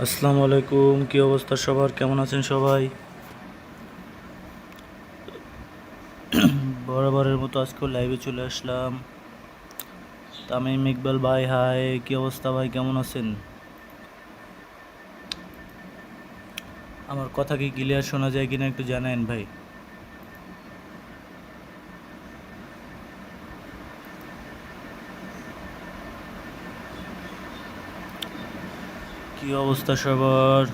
আসসালামু আলাইকুম, কি অবস্থা সবার? কেমন আছেন সবাই? বরাবরের মতো আজকেও লাইভে চলে আসলাম। তামিম ইকবাল ভাই, হাই, কি অবস্থা ভাই? কেমন আছেন? আমার কথা কি ক্লিয়ার শোনা যায় কিনা একটু জানান ভাই। কি অবস্থা সবার?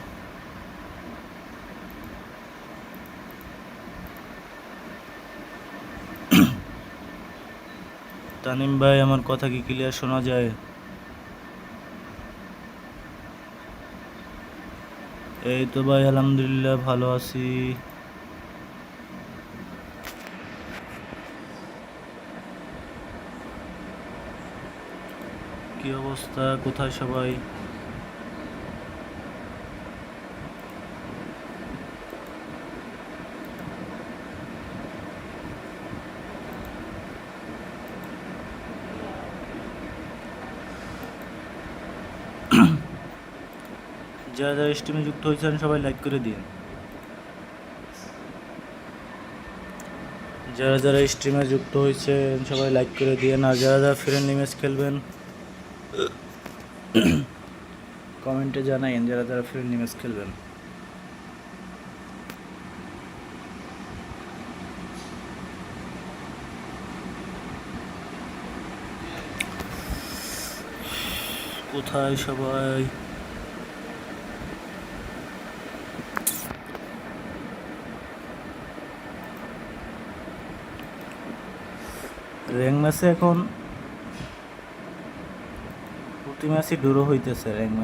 তানিম ভাই, আমার কথা কি ক্লিয়ার শোনা যায়? এই তো ভাই, আলহামদুলিল্লাহ ভালো আছি। কি অবস্থা? কোথায় সবাই? যারা যারা স্ট্রিমে যুক্ত হয়েছেন সবাই লাইক করে দিন। যারা যারা স্ট্রিমে যুক্ত হয়েছেন সবাই লাইক করে দিন। আর যারা যারা ফ্রেন্ডলি ম্যাচ খেলবেন কমেন্টে জানাইন যারা যারা ফ্রেন্ডলি ম্যাচ খেলবেন। কোথায় সবাই? র্যাঙ্ক ম্যাচে এখন প্রতি ম্যাচই ড্র হইতেছে। র্যাঙ্ক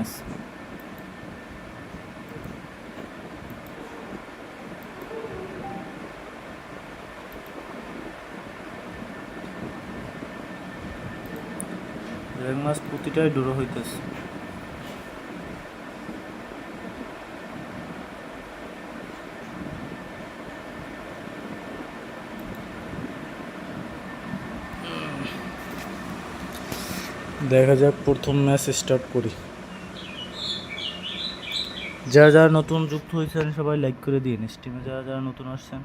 ম্যাচ প্রতিটাই ড্র হইতেছে। দেখা যাক, প্রথম ম্যাচ স্টার্ট করি। যারা যারা নতুন যুক্ত হয়েছেন সবাই লাইক করে দিন। স্ট্রিমে যারা যারা নতুন আসছেন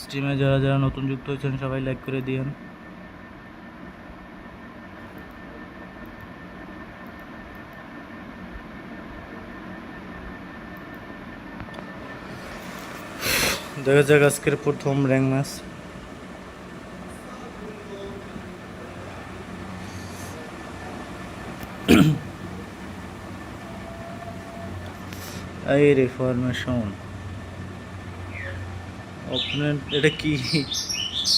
স্ট্রিমে যারা যারা নতুন যুক্ত হয়েছেন সবাই লাইক করে দিন। দেখা যাক আজকের প্রথম র্যাঙ্ক ম্যাচ। এই রে ফরমেশন অপোনেন্ট, এটা কি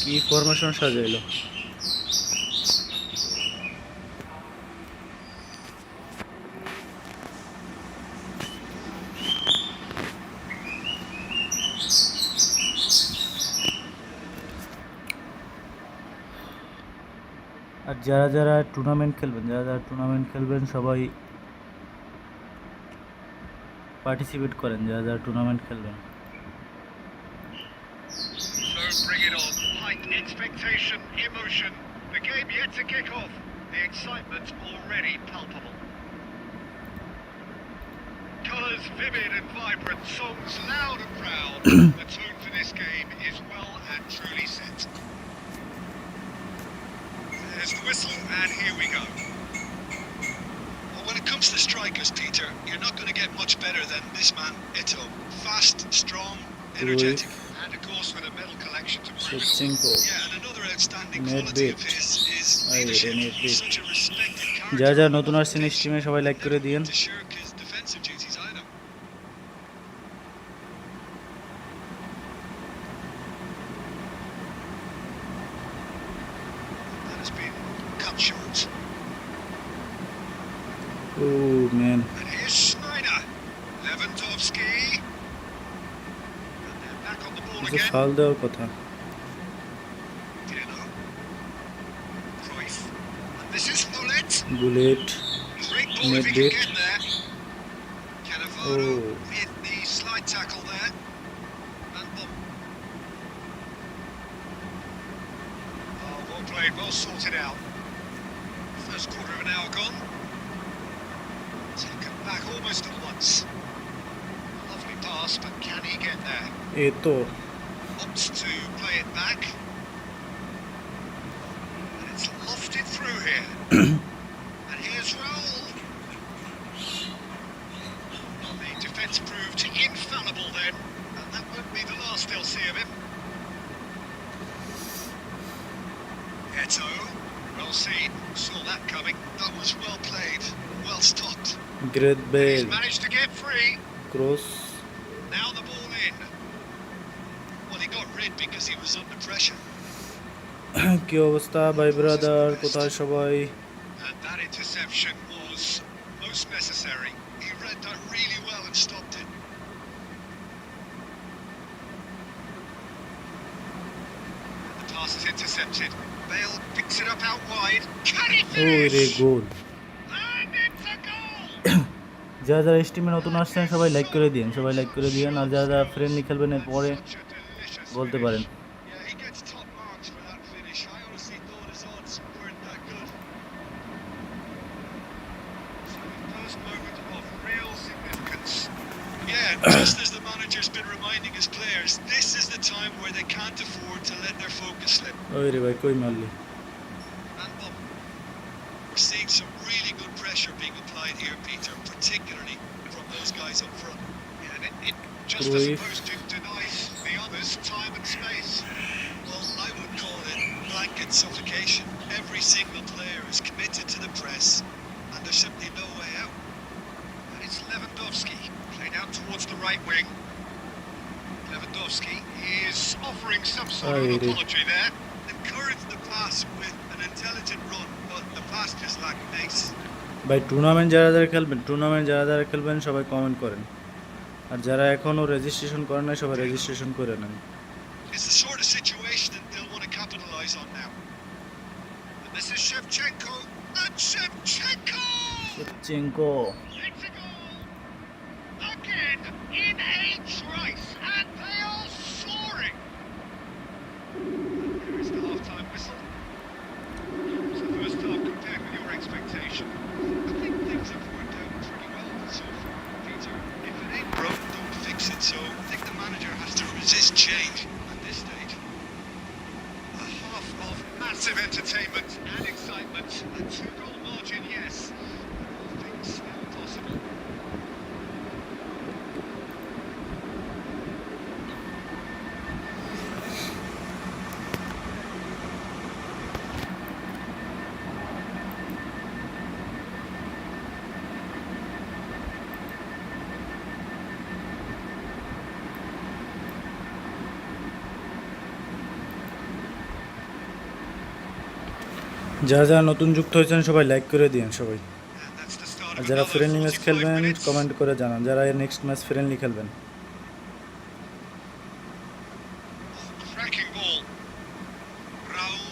কি ফরমেশন সাজাইলো? আর যারা যারা টুর্নামেন্ট খেলবেন সবাই পার্টিসিপেট করেন। যারা যারা টুর্নামেন্ট খেলবেন Bring it on. Height, expectation, emotion. The game yet to kick off. The excitement's already palpable. Colours vivid and vibrant, songs loud and proud. The tone for this game is well and truly set. There's the whistle, and here we go. Well, when it comes to strikers, Peter, you're not going to get much better than this man, Ito. Fast, strong, energetic. And of course with a medal collection to prove it all. Yeah, and another outstanding quality of his is leadership. He's such a respected character. যারা যারা নতুন আসছেন স্ট্রিমে সবাই like করে দিন। To shirk his defensive duties either. That has been cut short. Oh man. And here's Schneider. Lewandowski. And they're back on the ball again. Foul দেওয়ার কথা। This is bullet great ball if he can get there. Cannavaro with the slide tackle there. And what played, well sorted out. First quarter of an hour gone. Taken back almost at once. Lovely pass, but can he get there? Eto. Opts to play it back. And it's lofted through here. And here's Raul. Well, the defence proved infallible then. And that won't be the last they'll see of him. Eto. Well seen. Saw that coming. That was well played. Well stopped. Great He's ball. managed to get free. Cross. Now the ball in. Well, he got rid because he was under pressure. কি অবস্থা ভাই brother, কোথায় সবাই? And that interception was most necessary. He read that really well and stopped it. And the pass is intercepted. Bale picks it up out wide. Can he ওরে finish? Goal. And it's a goal! যারা যারা স্টিমে নতুন আসছেন সবাই like করে দিন, সবাই like করে দিন। আর যারা যারা ফ্রেন্ডলি খেলবেন এরপরে Such a delicious বলতে finish. পারেন। Yeah, he gets top marks for that finish. I honestly thought his odds weren't that good. So the first moment of real significance. Yeah, just as the manager's been reminding his players, this is the time where they can't afford to let their focus slip. ওরে ভাই কই মারলি? And we're seeing some really good pressure being applied here, Peter, particularly from those guys up front. Yeah, and it just as Cruyff. opposed to denies the others time and space. Well, I would call it blanket suffocation. Every single player is committed to the press, and there's simply no way out. And it's Lewandowski, played out towards the right wing. Lewandowski is offering some sort of Oh, an he did. apology there. Encouraged the pass with an intelligent run, but the pass just lacked pace. ভাই tournament যারা যারা খেলবেন সবাই comment করেন। আর যারা এখনো registration করেন নাই সবাই রেজিস্ট্রেশন করে নেন। It's the sort of situation that they'll want to capitalise on now. And this is Shevchenko, and Shevchenko! চেঙ্কো। It's a goal! Again, in a trice, and they are soaring! Here is the half-time whistle. It's the first half compared with your expectation. I think things have worked out pretty well so far, Peter. If it ain't broke, don't fix it. So I think the manager has to resist change at this stage. A half of massive entertainment and excitement. A two-goal margin, yes. But all things still possible. যারা যারা নতুন যুক্ত হয়েছেন সবাই like করে দিন সবাই। And that's the start আর of যারা another ফ্রেন্ডলি ম্যাচ 45 খেলবেন minutes. কমেন্ট করে জানান, যারা নেক্সট ম্যাচ ফ্রেন্ডলি খেলবেন। Cracking ball. Raul.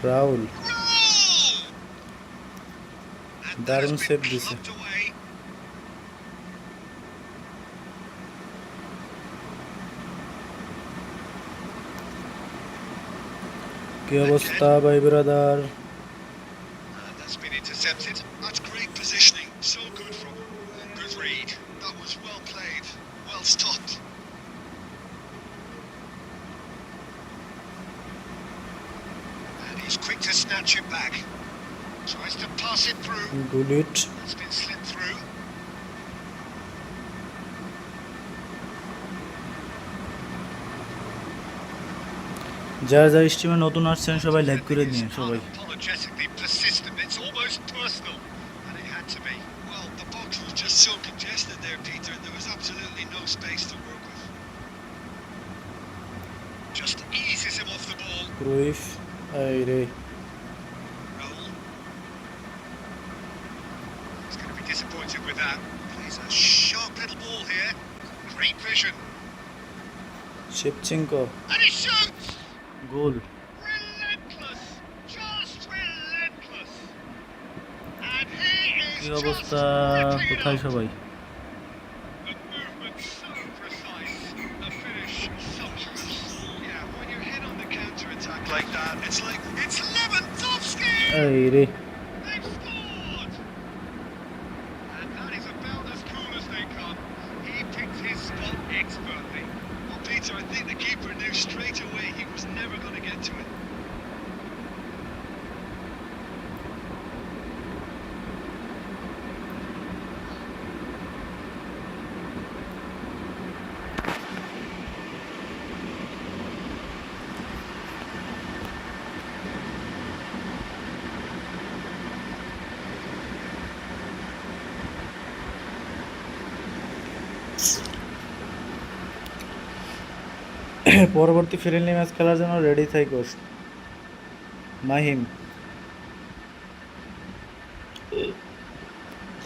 Raul Raul! And that দারুণ has সেভ been দিছে। clubbed away. কি অবস্থা ভাই brother? And that's been intercepted. That's great positioning. So good from him. Good read. That was well played. Well stopped. And he's quick to snatch it back. Tries to pass it through. Bullet. It's been slipped through. যারা যারা স্ট্রিমে নতুন আসছেন সবাই like করে দিন সবাই। Unapologetically persistent. It's almost personal. And it had to be. Well, the box was just so congested there, Peter. There was absolutely no space to work with. Just eases him off the ball. Cruyff. এই রে Raul. He's going to be disappointed with that. Plays a sharp little ball here. Great vision. Shevchenko. And he shoots! Goal. Relentless. Just relentless. And he is কি just অবস্থা, ripping it কোথায় up. সবাই? The movement so precise, the finish sumptuous. Yeah, when you're hit on the counter like that. It's like, it's Lewandowski! এই রে They've scored! And that is about as cool as they come. He picked his spot expertly. Well, Peter, I think the keeper knew straight away he was never going to get to it. পরবর্তী friendly match খেলার জন্য ready থাকোস Mahim,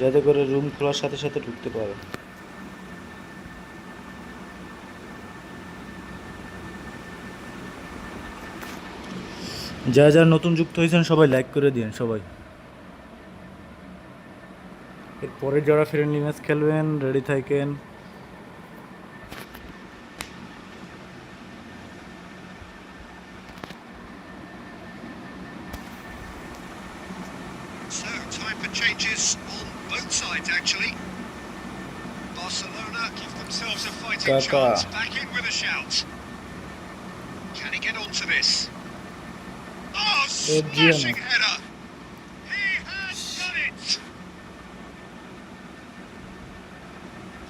যাতে করে room খোলার সাথে সাথে ঢুকতে পারে। যারা যারা নতুন যুক্ত হয়েছেন সবাই লাইক করে দিন সবাই। এরপরে যারা ফ্রেন্ডলি ম্যাচ খেলবেন রেডি থাকেন। So, time for changes on both sides, actually. Barcelona give themselves a fighting Kaka. chance. Back in with a shout. Can he get onto this? Oh, smashing header! He has done it!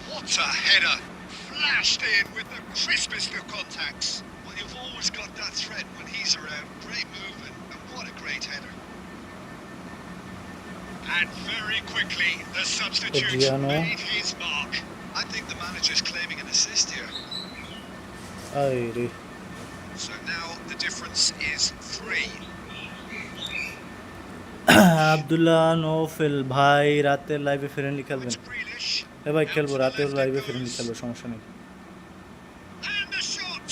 What a header! Flashed in with the crispest of contacts. Well, you've always got that threat when he's around. Great movement, and what a great header. And very quickly, the substitute Adriano. made his mark. I think the manager's claiming an assist here. এই রে So now the difference is 3. Abdullah Nofel ভাই রাতে লাইভে friendly খেলবেন। It's Grealish. এ ভাই খেলবো, Out to the রাতেও left লাইভে it ফ্রেন্ডলি goes. খেলবো, সমস্যা নেই। And the shot!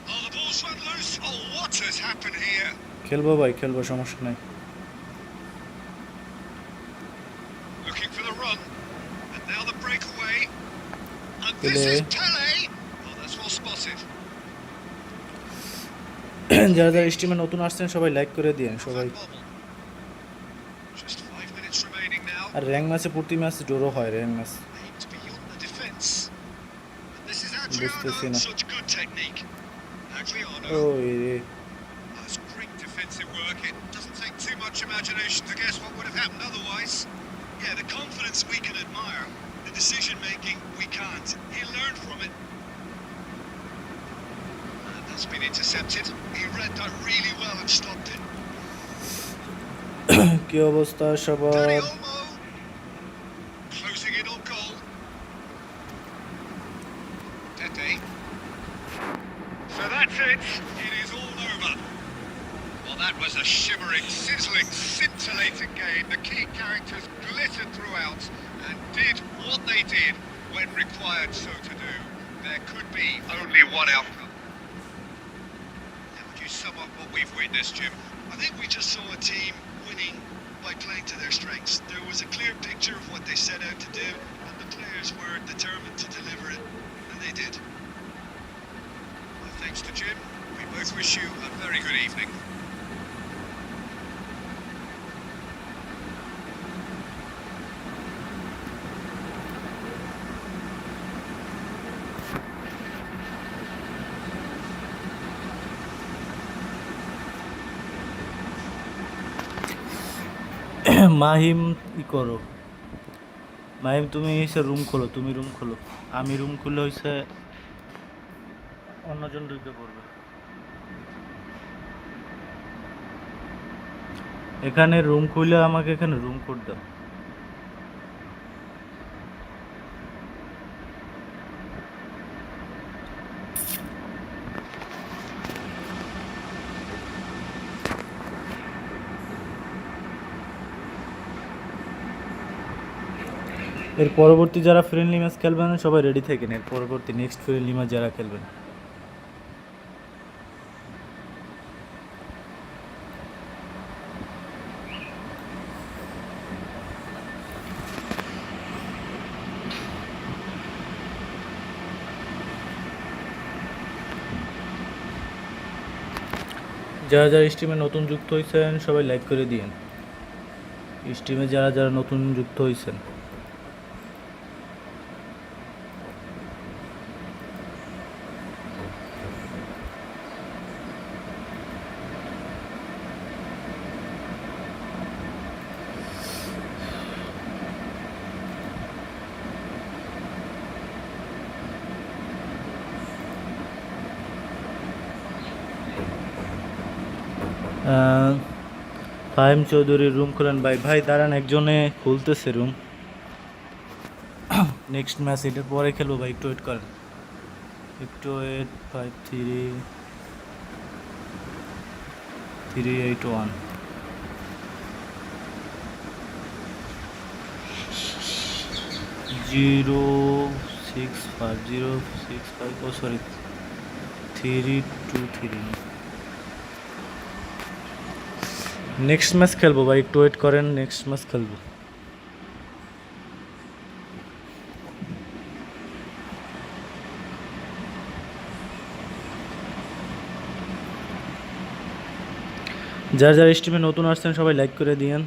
Oh, the ball's run loose. Oh, what has happened here? খেলবো ভাই খেলবো, সমস্যা নেই। Looking for the run. And now the breakaway. And Pele. this is Pele. Oh, that's well spotted. যারা যারা স্ট্রিমে নতুন আসছেন সবাই লাইক করে দিন সবাই। Van Bommel. Just 5 minutes remaining now. আর র্যাঙ্ক ম্যাচে প্রতি ম্যাচ ড্র হয়, rank match. Aimed beyond the defence. And this is বুঝতেছি Adriano. না। Such good technique. Adriano. ওই রে That's great defensive work. It doesn't take too much imagination to guess what would have happened otherwise. Yeah, the confidence we can admire. The decision making we can't. He learned from it. And that's been intercepted. He read that really well and stopped it. কি অবস্থা Dani সবার? Olmo. Closing in on goal. Pepe. So that's it. It is all over. Well, that was a shimmering, sizzling, scintillating game. The key characters glittered throughout and did what they did when required so to do. There could be only one outcome. How would you sum up what we've witnessed, Jim? I think we just saw a team winning by playing to their strengths. There was a clear picture of what they set out to do, and the players were determined to deliver it, and they did. Well, thanks to Jim. We both wish you a very good evening. Mahim ই করো, মাহিম তুমি এসে room খোলো, তুমি room খোলো। আমি room খুলে হইছে অন্যজন ঢুকে পড়বে। এখানে রুম খুলে আমাকে এখানে রুম কোড দাও। এর পরবর্তী যারা ফ্রেন্ডলি ম্যাচ খেলবেন সবাই রেডি থাকেন, এর পরবর্তী নেক্সট ফ্রেন্ডলি ম্যাচ যারা খেলবেন। যারা যারা স্ট্রিমে নতুন যুক্ত হয়েছেন সবাই লাইক করে দিন। স্ট্রিমে যারা যারা নতুন যুক্ত হয়েছেন ফাহিম চৌধুরীর রুম খোলেন ভাই। ভাই দাঁড়ান, একজনে খুলতেছে রুম। নেক্সট ম্যাচ এটার পরে খেলবো ভাই, একটু ওয়েট করেন, একটু ওয়েট। 5381 065 ও সরি 323। নেক্সট ম্যাচ খেলবো ভাই, একটু ওয়েট করেন, নেক্সট ম্যাচ খেলবো। যারা যারা স্ট্রিমে নতুন আসছেন সবাই লাইক করে দিয়েন।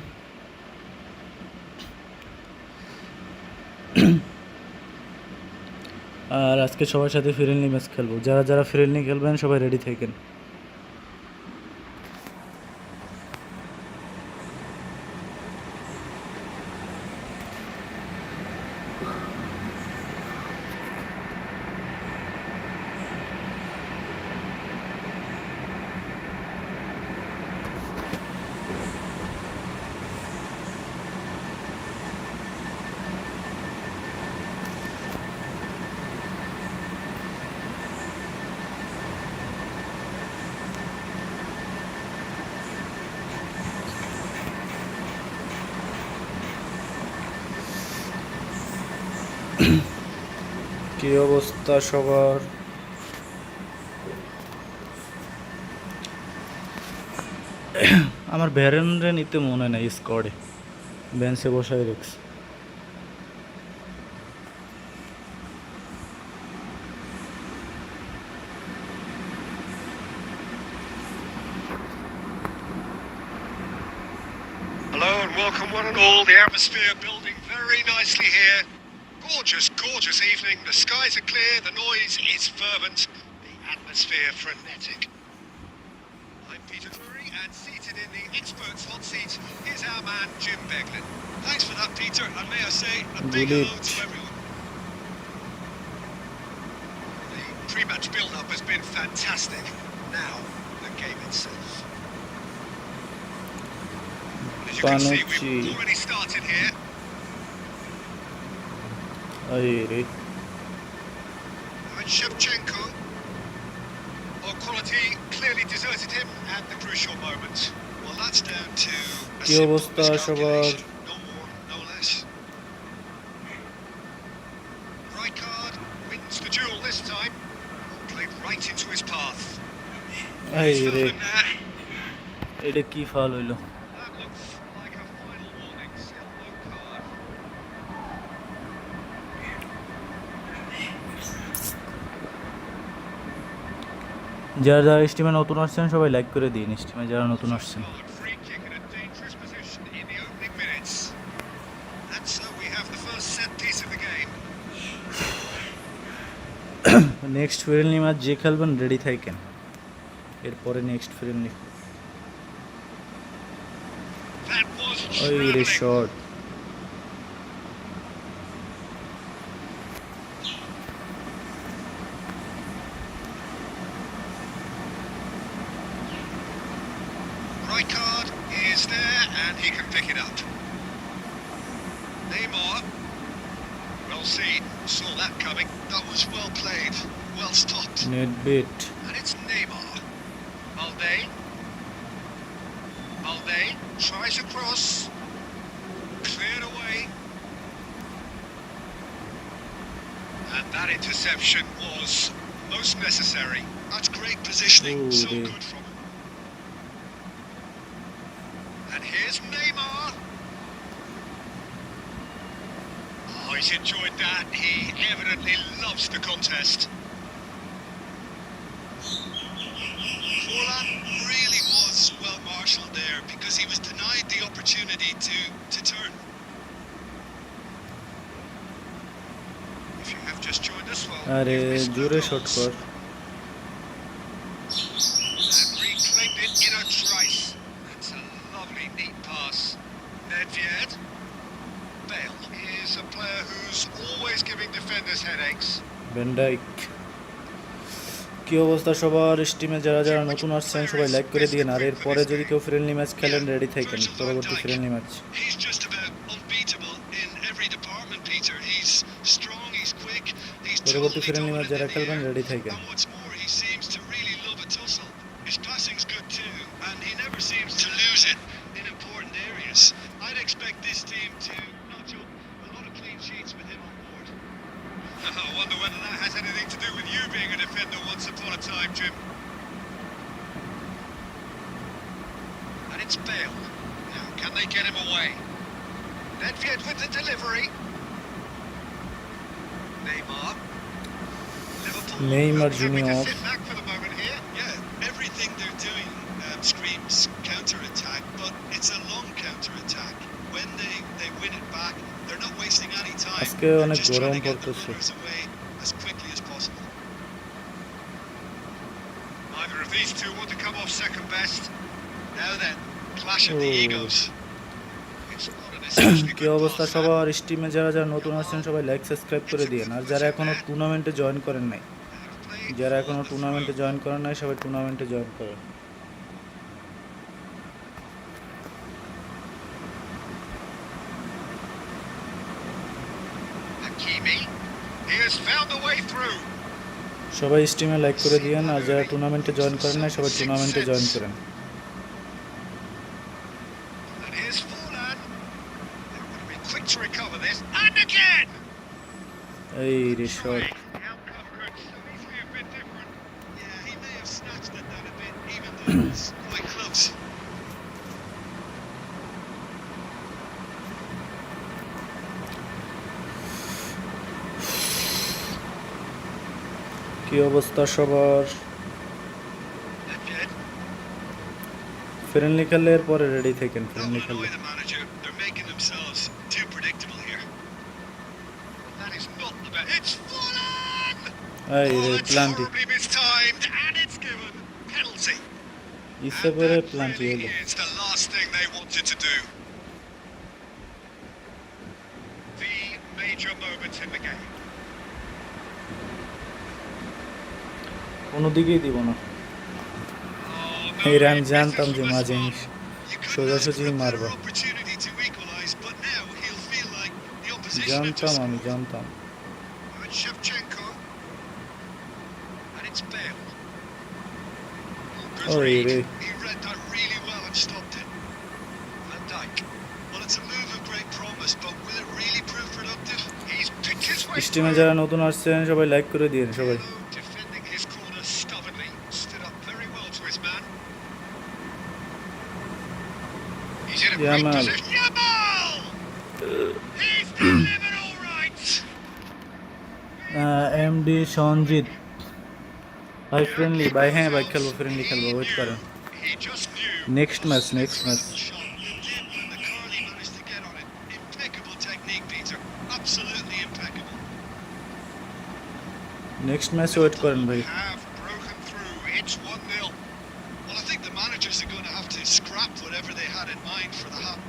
আর আজকে সবার সাথে ফ্রেন্ডলি ম্যাচ খেলবো। যারা যারা ফ্রেন্ডলি খেলবেন সবাই রেডি থাকেন। কি অবস্থা সবার? আমার ভ্যারেনরে নিতে মনে নাই, স্কোয়াডে বেঞ্চে বসাই রেখেছে। Hello and welcome one and all. The atmosphere building very nicely here. Gorgeous, gorgeous evening. The skies are clear, the noise is fervent, the atmosphere frenetic. I'm Peter Drury, and seated in the experts' hot seat is our man Jim Beglin. Thanks for that, Peter, and may I say a big hello to everyone. The pre-match build-up has been fantastic. Now, the game itself. As you can see, we've already started here. And Shevchenko, well, quality clearly deserted him at the crucial moment. Well, that's down to a simple miscalculation, no more, no less. Rijkaard wins the duel this time. Played right into his path. He's fouled him there. এটা কি foul হইলো? That looks like a final warning, still no card. যারা যারা স্ট্রিমে নতুন আসছেন সবাই like করে দিন। স্ট্রিমে যারা নতুন আসছেন Free kick in a dangerous position in the opening minutes. And so we have the first set piece of the game. Next friendly match যে খেলবেন রেডি থাকেন, এরপরে নেক্সট ফ্রেন্ডলি। That was ওই রে travelling. Shot. Rijkaard is there and he can pick it up. Neymar. Well seen. Saw that coming. That was well played. Well stopped. NetBet. And it's Neymar. Balde. Balde tries a cross. Cleared away. And that interception was most necessary. That's great positioning. Ooh, So dear. good from him. And here's Neymar. Oh, he's enjoyed that. He evidently loves the contest. Forlan really was opportunity to turn. If you have just joined us, well, আরে you've missed no জোরে shot goals. কর। And reclaimed it in a trice. That's a lovely, neat pass. Nedved. Bale is a player who's always giving defenders headaches. Van কি অবস্থা সবার? স্টিমে যারা যারা নতুন আসছেন সবাই লাইক করে দিন, আর এরপরে যদি কেউ ফ্রেন্ডলি ম্যাচ খেলেন রেডি থাকেন পরবর্তী friendly match. He's just about unbeatable in every department, Peter. He's strong, he's quick, he's পরবর্তী totally ফ্রেন্ডলি ম্যাচ dominant যারা in the খেলবেন air. রেডি থাকেন। And what's more, he seems to really love a tussle. His passing's good too, and he never seems to lose it in important areas. I'd expect this team to notch up a lot of clean sheets with him on board. I wonder whether that has anything to do with you being a defender once upon a time, Jim. And it's Bale. Now, can they get him away? Nedved with the delivery. Neymar. Liverpool Neymar having to Junior. sit back for the moment here. Yeah, everything they're doing screams counter-attack, but it's a long counter-attack. When they win it back, they're not wasting any time. আজকে They're অনেক just গরম trying to get the পড়তেছে। runners away as quickly as possible. Neither of these two want to come off second best. Now then, clash of the Oh. egos. It's not an especially কি good অবস্থা pass, that. সবার? স্টিমে যারা যারা নতুন আসছেন সবাই like subscribe করে দিন, আর যারা এখনো টুর্নামেন্টে জয়েন করেন নাই, যারা এখনো টুর্নামেন্টে জয়েন করেন নাই সবাই টুর্নামেন্টে জয়েন করেন। Hakimi. He has found a way through. সবাই স্টিমে লাইক করে দিন, আর যারা টুর্নামেন্টে জয়েন করেন নাই সবাই টুর্নামেন্টে জয়েন করেন। And here's Forlan. They're going to be quick to recover this. And again! এই রে shot. The outcome could so easily have been different. Yeah, he may have snatched at that a bit, even though it was quite close. কি অবস্থা সবার? Nedved. Friendly খেললে এরপরে ready থাকেন That friendly will খেললে। annoy the manager. They're making themselves too predictable here. That is not the best. It's Forlan! এই রে that's plenty horribly mistimed, and it's given. Penalty. ইচ্ছে And করে that plenty really হলো। is the last thing they wanted to do. The major moment in the game. কোনো দিকেই দিব না। Oh, এই রান no, জানতাম যে from a মাঝে spot. You couldn't ask সোজাসুজি for a better মারবা। opportunity to equalise, but now he'll feel like the opposition have জানতাম, just আমি scored. জানতাম। Now it's Shevchenko. And it's Bale. Oh, good Oi, read. Ray. He read that really well and stopped it. Van Dijk. Well, it's a move of great promise, but will it really prove productive? He's picked his way স্টিমে through. যারা নতুন আসছেন সবাই like করে দিন সবাই। Pirlo defending his corner stubbornly. Stood up very well to his man. He's in a great Yamal. position. Yamal! He's delivered all right. MD Sanjit ভাই friendly ভাই, হ্যাঁ ভাই খেলবো, ফ্রেন্ডলি খেলবো, ওয়েট করেন। He just knew. Next match, next match. Shot. It did when the Carney managed to get on it. Impeccable technique, Peter. Absolutely impeccable. Next match wait করেন ভাই। Have broken through. It's 1-0. Well, I think the managers are going to have to scrap whatever they had in mind for the half.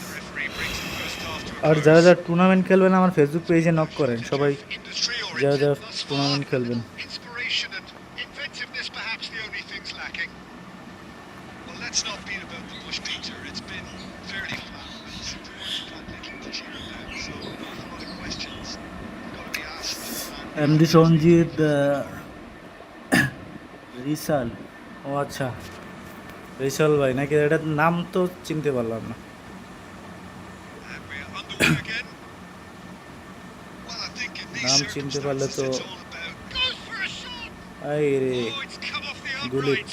The referee brings the first half to a R close. যারা যারা tournament খেলবেন আমার Facebook পেজে knock করেন সবাই, Industry or যারা যারা thus far, tournament খেলবেন। inspiration and inventiveness perhaps the only things lacking. Well, let's not beat about the bush, Peter. It's been fairly flat. And support got little to cheer about, so an awful lot of questions got to be asked. MD Sanjit Risal, ও আচ্ছা রিসাল ভাই নাকি? এটার নাম তো চিনতে পারলাম না। And we're underway again. Well, I think in these নাম চিনতে পারলে circumstances তো it's all about. Goes for a shot. এই রে Oh, it's come off the Gullit. upright.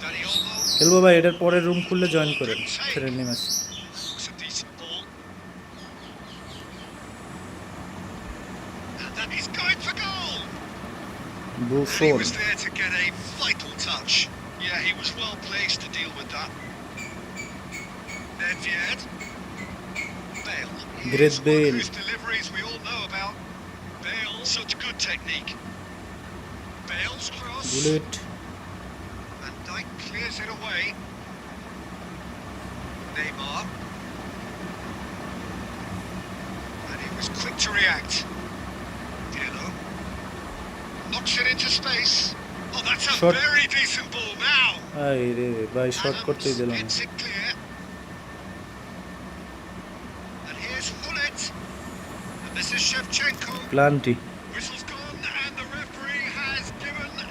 Danny Olmo. খেলবো ভাই, এটার পরে রুম খুললে জয়েন করেন friendly match. Looks a decent ball. And that is going for goal. And he Buffon was there to get a vital touch. Yeah, he was well placed to deal with that. Nedved. Bale. Great Here's one Bale. whose deliveries we all know about. Bale, such good technique. Bale's cross. Bullet Van Dijk clears it away. Neymar. And he was quick to react. Pirlo. Knocks it into space. Oh, that's a Shot. very decent ball now. I রে ভাই shot করতেই দিল না Gets it clear. And here's Hullet. And this is Shevchenko. Plenty Whistle's gone and the referee has given a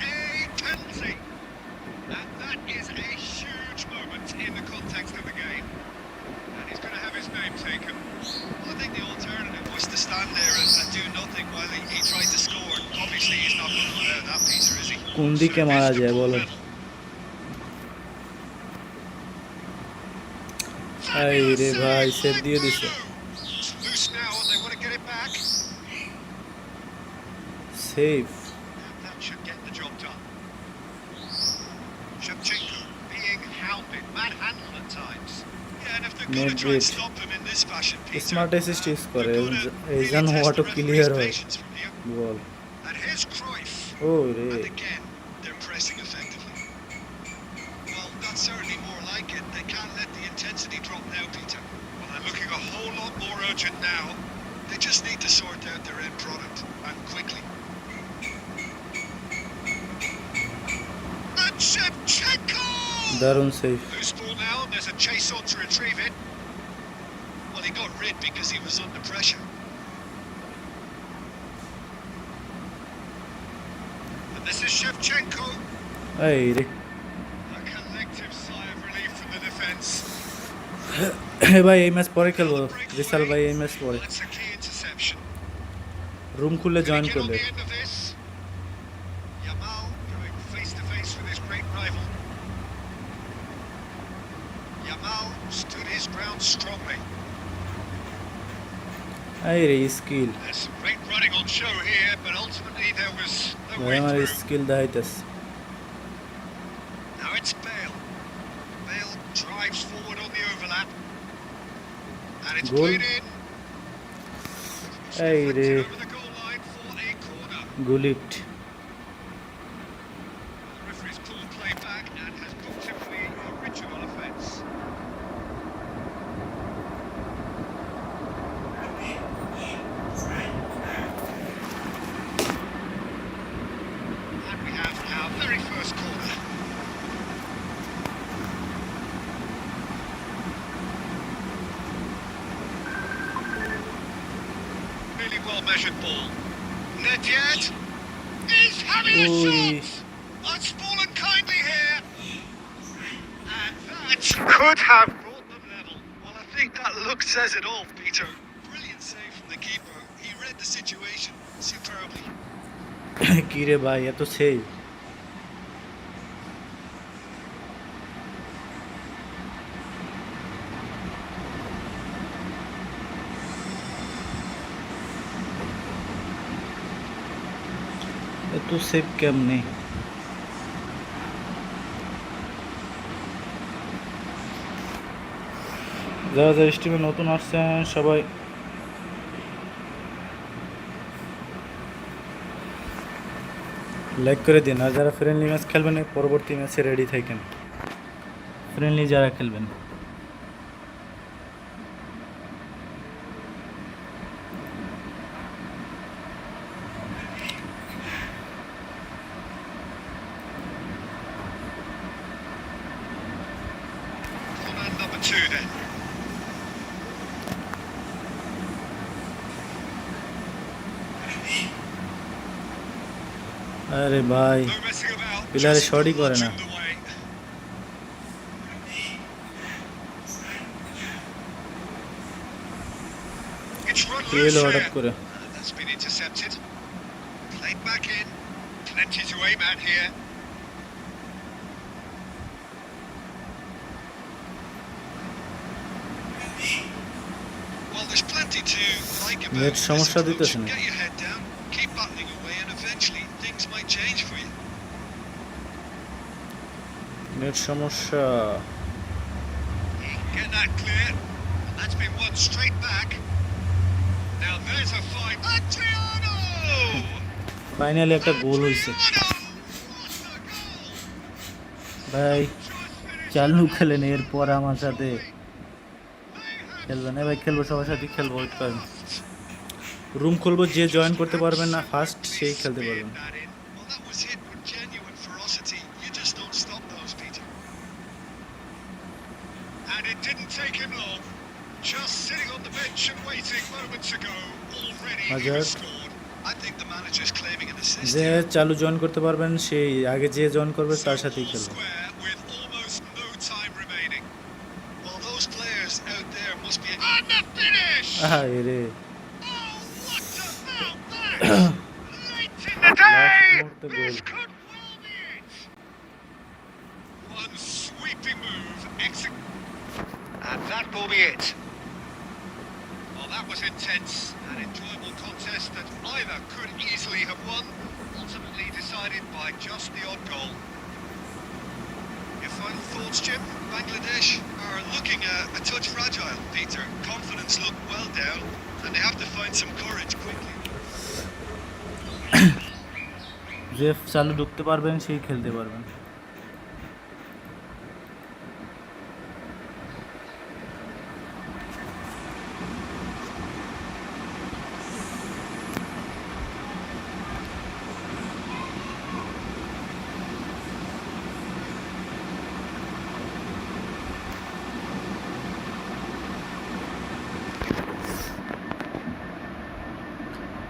penalty. And that is a huge moment in the context of the game. And he's going to have his name taken. Well, I think the alternative was to stand there and do nothing while he tried to score. Obviously, he's not going to allow that, Peter, is he? কোন দিকে মারা যায় বলো I রে ভাই save দিয়ে দিছে It's loose now and they want to get it back. Save That should get the job done. Shevchenko being hounded, manhandled at times. Yeah, and if they're going to try and stop him in this fashion, Peter, smart assist use করে they're gonna এই really জানো test auto the referee's clear হয় patience from here. Ball And here's Cruyff. ও রে And again, they're pressing effectively. Well, that's certainly more like it. They can't let the intensity drop now, Peter. Well, they're looking a whole lot more urgent now. They just need to sort out their end product, and quickly. And Shevchenko! দারুণ save Loose ball now, and there's a chase on to retrieve it. Well, he got rid because he was under pressure. And this is Shevchenko. I রে A collective sigh of relief from the defence. ভাই এই match পরে খেলবো বিশাল ভাই এই match পরে That's a key interception. Room খুলে Can join he get on করলে the end of this? Yamal going face to face with his great rival. Yamal stood his ground strongly. I রে skill There's some great running on show here, but ultimately there was no ভাই way আমার through. Skill দেখাইতেছে Now it's Bale. Bale drives forward on the overlap. And it's Goal. played in. It's Hey, deflected re. over the goal line for a corner. গুলিট The referee's called play back and has booked him for the original offence. And we have our very first corner. Really well measured ball. Nedved is having a Oi. shot. It's fallen kindly here. And that could have brought them level. Well, I think that look says it all, Peter. Brilliant save from the keeper. He read the situation superbly. কি রে ভাই এত save এত save কেমনে যারা যারা স্ট্রিমে নতুন আসছেন সবাই লাইক করে দিন আর যারা ফ্রেন্ডলি ম্যাচ খেলবেন পরবর্তী ম্যাচে রেডি থাকেন ফ্রেন্ডলি যারা খেলবেন Corner number 2 then. আরে ভাই No messing about. পিলারে Just শটই করে না lodging the way. It's run কি loose হলো হঠাৎ here. করে That's been intercepted. Played back in. Plenty to aim at here. Well, there's plenty to like about net this সমস্যা approach. দিতেছে না Get your head down, keep battling away, and eventually things might change for you. Net সমস্যা। He can get that clear. That's been won straight back. Now there's a fight. Adriano! Finally একটা গোল হইছে Adriano! What a goal! ভাই। Just finished চালু an খেলেন, absolute এরপর আমার সাথে joy. They have খেলবেন না ভাই? খেলবো, সবার সাথে খেলবো, ওয়েট করেন। lost. রুম খুলবো, যে জয়েন Just করতে পারবেন না ফার্স্ট absolutely সেই খেলতে speared পারবেন। that in. Well, that was hit with genuine ferocity. You just don't stop those, Peter. And it didn't take him long. Just sitting on the bench and waiting moments ago. Already he Hazard. was scored. I think the manager's claiming an assist যে here. চালু join করতে পারবেন সেই আগে যে join করবে So তার সাথেই all খেলবেন। square with almost no time remaining. Well, those players out there must be. And the finish! রে Oh, what about that? Late in the day! মুহূর্তে গোল। This could well be it. One sweeping move, and that will be it. Well, that was intense, an enjoyable contest that either could easily have won, ultimately decided by just the odd goal. Your final thoughts, Jim? Bangladesh are looking a touch fragile, Peter. Confidence looked well down, and they have to find some courage quickly. যে চালু ঢুকতে পারবেন সেই খেলতে পারবেন।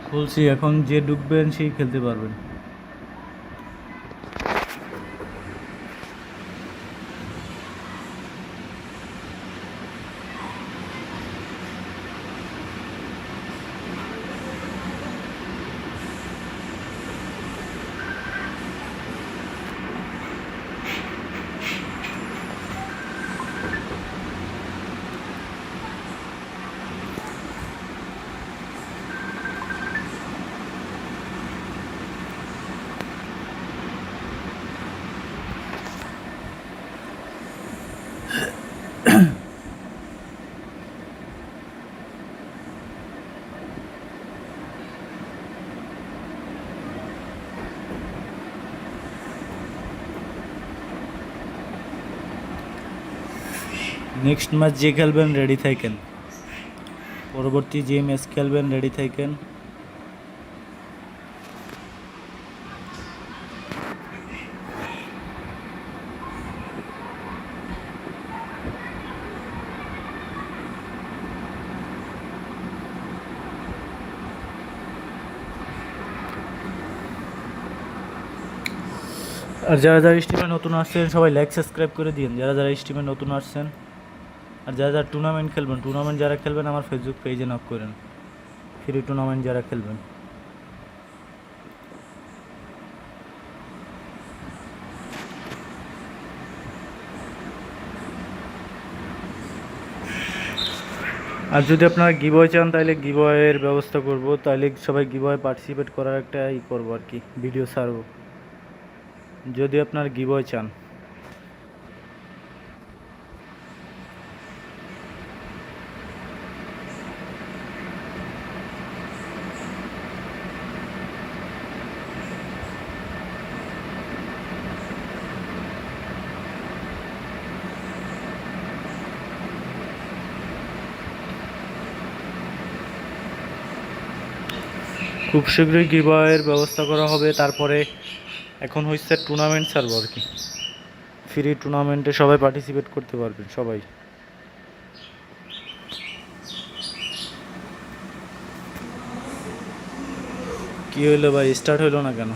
খুলছি, এখন যে ঢুকবেন সেই খেলতে পারবেন। নেক্সট ম্যাচ যে খেলবেন রেডি থাকেন, পরবর্তী যে ম্যাচ খেলবেন রেডি থাকেন। আর যারা যারা স্ট্রিমে নতুন আসছেন সবাই লাইক সাবস্ক্রাইব করে দিন, যারা যারা স্ট্রিমে নতুন আসছেন। আর যারা যারা টুর্নামেন্ট খেলবেন, টুর্নামেন্ট যারা খেলবেন আমার ফেসবুক পেজে নক করেন, ফ্রি টুর্নামেন্ট যারা খেলবেন। আর যদি আপনারা গিভওয়ে চান তাহলে গিভওয়ের ব্যবস্থা করব, তাহলে সবাই গিভওয়ে পার্টিসিপেট করার একটা করবো আর কি, ভিডিও ছাড়বো যদি আপনার গিভওয়ে চান। খুব শীঘ্রই গিভওয়ের ব্যবস্থা করা হবে। তারপরে এখন হচ্ছে টুর্নামেন্ট ছাড়বো আর কি, ফ্রি টুর্নামেন্টে সবাই পার্টিসিপেট করতে পারবেন সবাই। কি হইলো ভাই, স্টার্ট হইলো না কেন?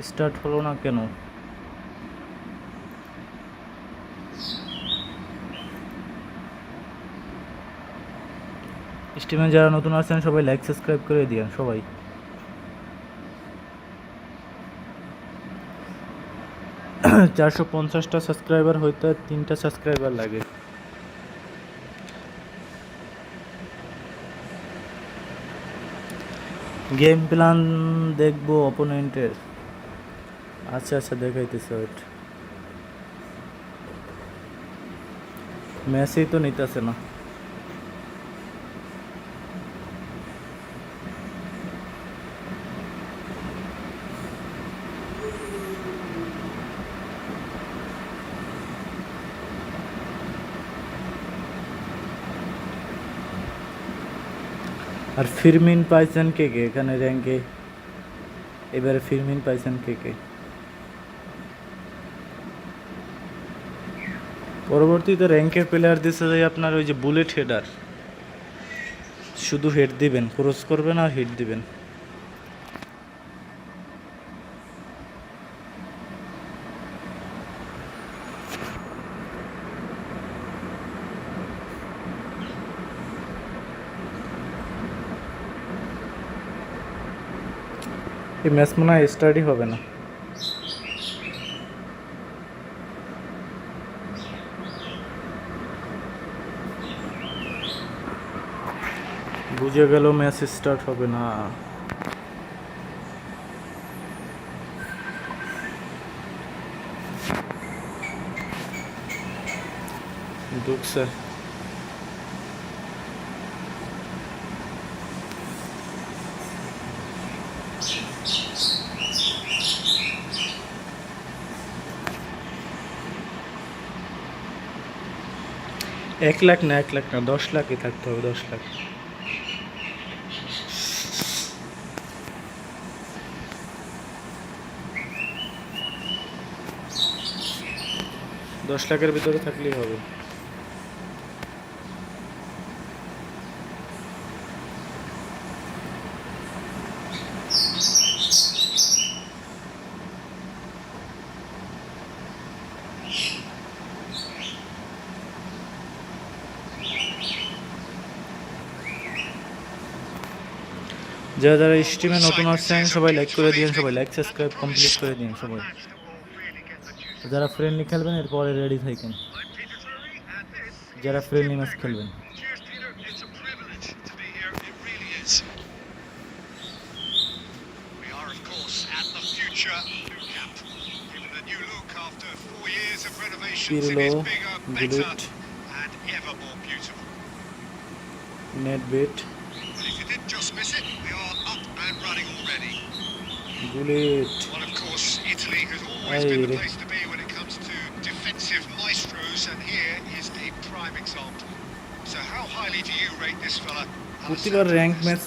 স্টার্ট হলো না কেন? স্ট্রিমে যারা নতুন আছেন সবাই লাইক সাবস্ক্রাইব করে দিন সবাই। 450টা সাবস্ক্রাইবার হইতে 3টা সাবস্ক্রাইবার লাগে। গেম প্ল্যান দেখবো অপোনেন্টের। আচ্ছা আচ্ছা, দেখাইতেছে ওয়েট। ম্যাচেই তো নিতেছে না। আর ফিরমিন পাইছেন কে কে এখানে র্যাঙ্কে? এবারে ফিরমিন পাইছেন কে কে? পরবর্তীতে র্যাঙ্কের প্লেয়ার দিচ্ছে যে আপনার ওই যে বুলেট হেডার, শুধু হেড দিবেন, ক্রস করবেন আর হিট দিবেন। এই ম্যাচ মনে হয় স্টার্টই হবে না। বুঝে গেল ম্যাচ স্টার্ট হবে না। ঢুকছে। এক লাখ না, 1 লাখ না, 10 লাখই থাকতে হবে, 10 লাখ। 10 লাখের ভিতরে থাকলেই হবে। যারা যারা স্ট্রিমে নতুন আসছেন সবাই লাইক করে দিন, সবাই লাইক সাবস্ক্রাইব কমপ্লিট করে দিন সবাই। যারা ফ্রেন্ডলি খেলবেন এরপরে রেডি থাকেন, যারা ফ্রেন্ডলি ম্যাচ খেলবেন। Cheers, Peter. It's a privilege to be here. It really is. We are, of course, at the future new camp. Given the new look after 4 years of renovations, it is Pirlo, bigger, better, Gullit, and ever more beautiful. নেটবেট, But if you didn't just miss it, we are up and running already. গুলেট। Well, of course, Italy has always been the place to be when it comes to defensive maestros, and here is a prime example. So how highly do you rate this fella? প্রতিবার rank match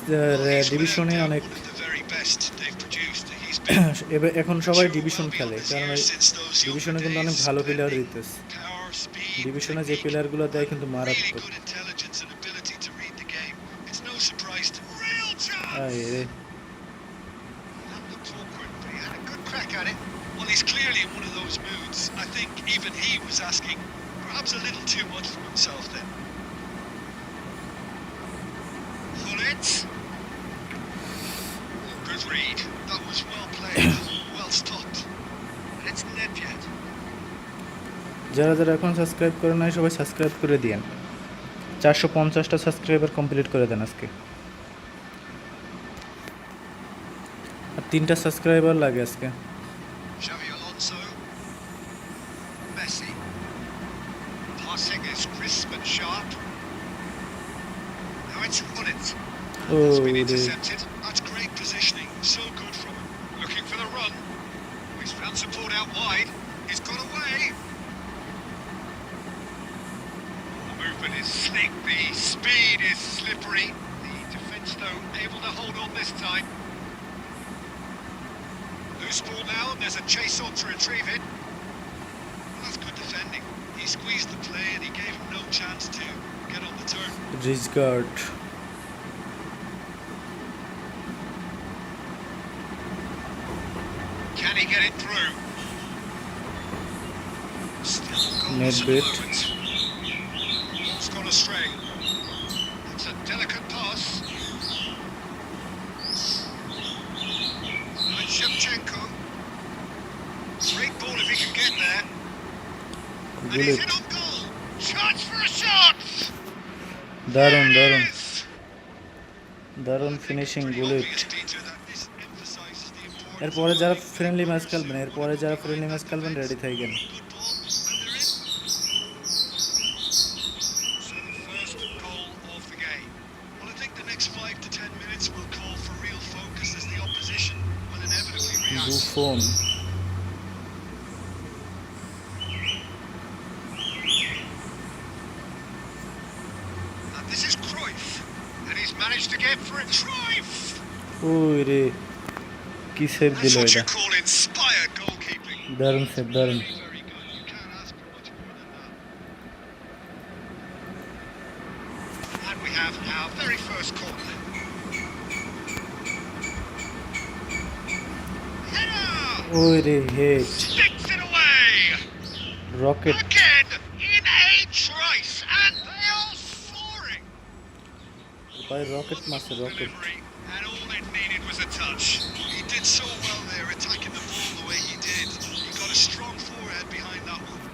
ডিভিশনে অনেক এখন সবাই division খেলে, কারণ ডিভিশনে কিন্তু অনেক ভালো প্লেয়ার দিতেছে। ডিভিশনে যে প্লেয়ারগুলো দেয় কিন্তু মারাত্মক। রে Well, he's clearly in one of those moods. I think even he was asking perhaps a little too much from himself then. Gullit. Good read. That was well played. Well stopped. It's Nedved. যারা যারা এখন subscribe করে নাই সবাই subscribe করে দিন। 450টা subscriber complete করে দেন আজকে। আর 3টা সাবস্ক্রাইবার লাগে আজকে। Xavi Alonso. Messi. Passing is crisp and sharp. Now it's Gullit. That's been intercepted. That's great positioning. So good from him. Looking for the run. He's found support out wide. He's got away. The movement is slick. The speed is slippery. The defence, though, able to hold on this time. Loose ball now. There's a chase on to retrieve it. That's good defending. He squeezed the play and he gave him no chance to get on the turn. রিজগার্ড, Can he get it through? Still goals at the Nedved. moment. Ball's gone astray. It's a delicate pass. Now it's Shevchenko. Great ball if he can get there. And he's গুলেট। in on goal. Chance for a shot. দারুণ There it দারুণ। is. দারুণ I think it's finishing pretty bullet. obvious, Peter, that this emphasizes the importance এরপরে of যারা having friendly match players খেলবেন, who এরপরে wanna go যারা behind friendly match that খেলবেন defense. Ready থাকেন। Good ball, and they're in. So the first goal of the game. Well, I think the next 5 to 10 minutes will call for real focus as the opposition will inevitably react. Buffon, And this is Cruyff, and he's managed to get for it. Cruyff! ওই রে কি save That's দিল what এটা, you call inspired goalkeeping. দারুণ save, দারুণ। Very, very good. You can't ask for much more than that. And we have our very first corner. Header! ওই রে head, Sticks it away! Rocket. Again, in a trice, and they are soaring! ভাই rocket Wonderful মারছে, rocket. delivery, and all it needed was a touch. He did so well there, attacking the ball the way he did. He got a strong forehead behind that one.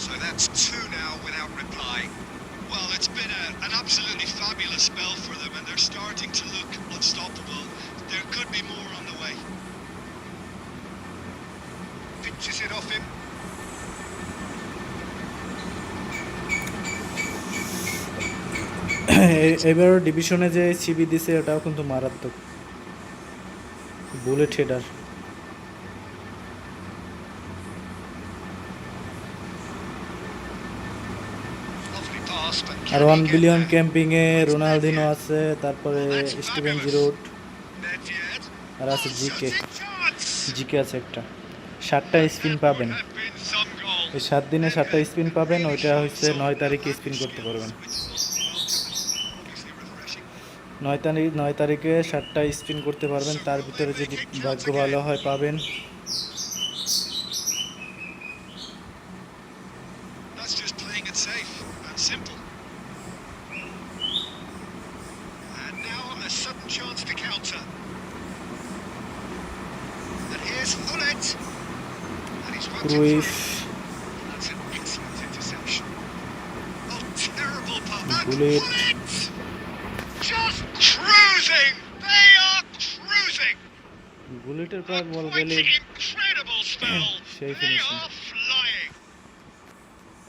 So that's 2 now without reply. Well, it's been an absolutely fabulous spell for them, and they're starting to look unstoppable. There could be more on the way. Pinches it off him. এবারও ডিভিশনে যে CB দিছে এটাও কিন্তু মারাত্মক, bullet header. Lovely pass, but আর can 1 he get billion there? Camping এ Ronaldinho আছে, তারপরে স্টিভেন জিরোড, Nedved. আর আছে জিকে, Shooting chance! জিকে আছে একটা। 7টা স্পিন That পাবেন, would have been some goal. এই 7 দিনে 7টা স্পিন পাবেন, ওইটা হচ্ছে 9 তারিখে স্পিন করতে পারবেন। 9 তারিখে 7টা স্পিন করতে পারবেন, তার ভিতরে যদি ভাগ্য ভালো হয় পাবেন। That's just playing it safe and simple. And now a sudden chance to counter. And here's Hullet. And he's worked it Cruyff, through. That's an excellent interception. Oh, terrible pass. And Bullet. Hullet! Just cruising! They are cruising! বুলেটের A প্রায় বল quite গেলে incredible spell. সেই They finishing. are flying.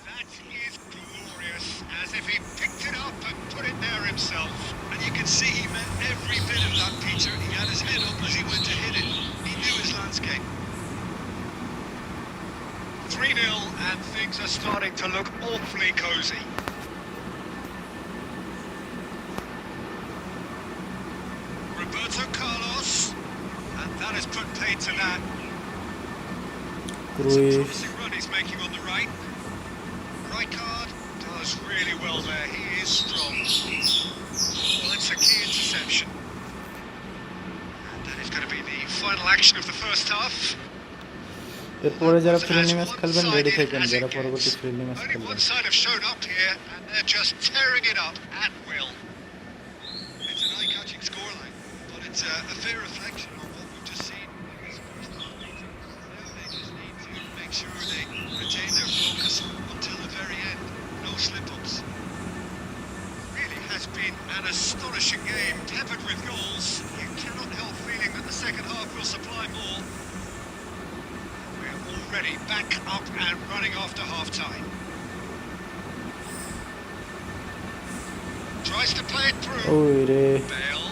That is glorious, as if he picked it up and put it there himself. And you can see he meant every bit of that, Peter. He had his head up as he went to hit it. He knew his landscape. 3-0, and things are starting to look awfully cosy. Roberto Carlos, and that has put paid to that. It's a Cruyff, promising run he's making on the right. Rijkaard does really well there. He is strong. Well, it's a key interception. And that is going to be the final action of the first half. এরপরে যারা friendly match খেলবেন ready থাকেন, যারা পরবর্তী friendly match Only খেলবেন। one side have shown up here, and they're just tearing it up at will. It's an eye-catching scoreline, but it's a fair reflection of what we've just seen in this first half meeting. Now they just need to make sure they retain their focus until the very end. No slip-ups. Really has been an astonishing game, peppered with goals. You cannot help feeling that the second half will supply more. We're already back up and running after half-time. Tries to play it through. ওই রে, Bale.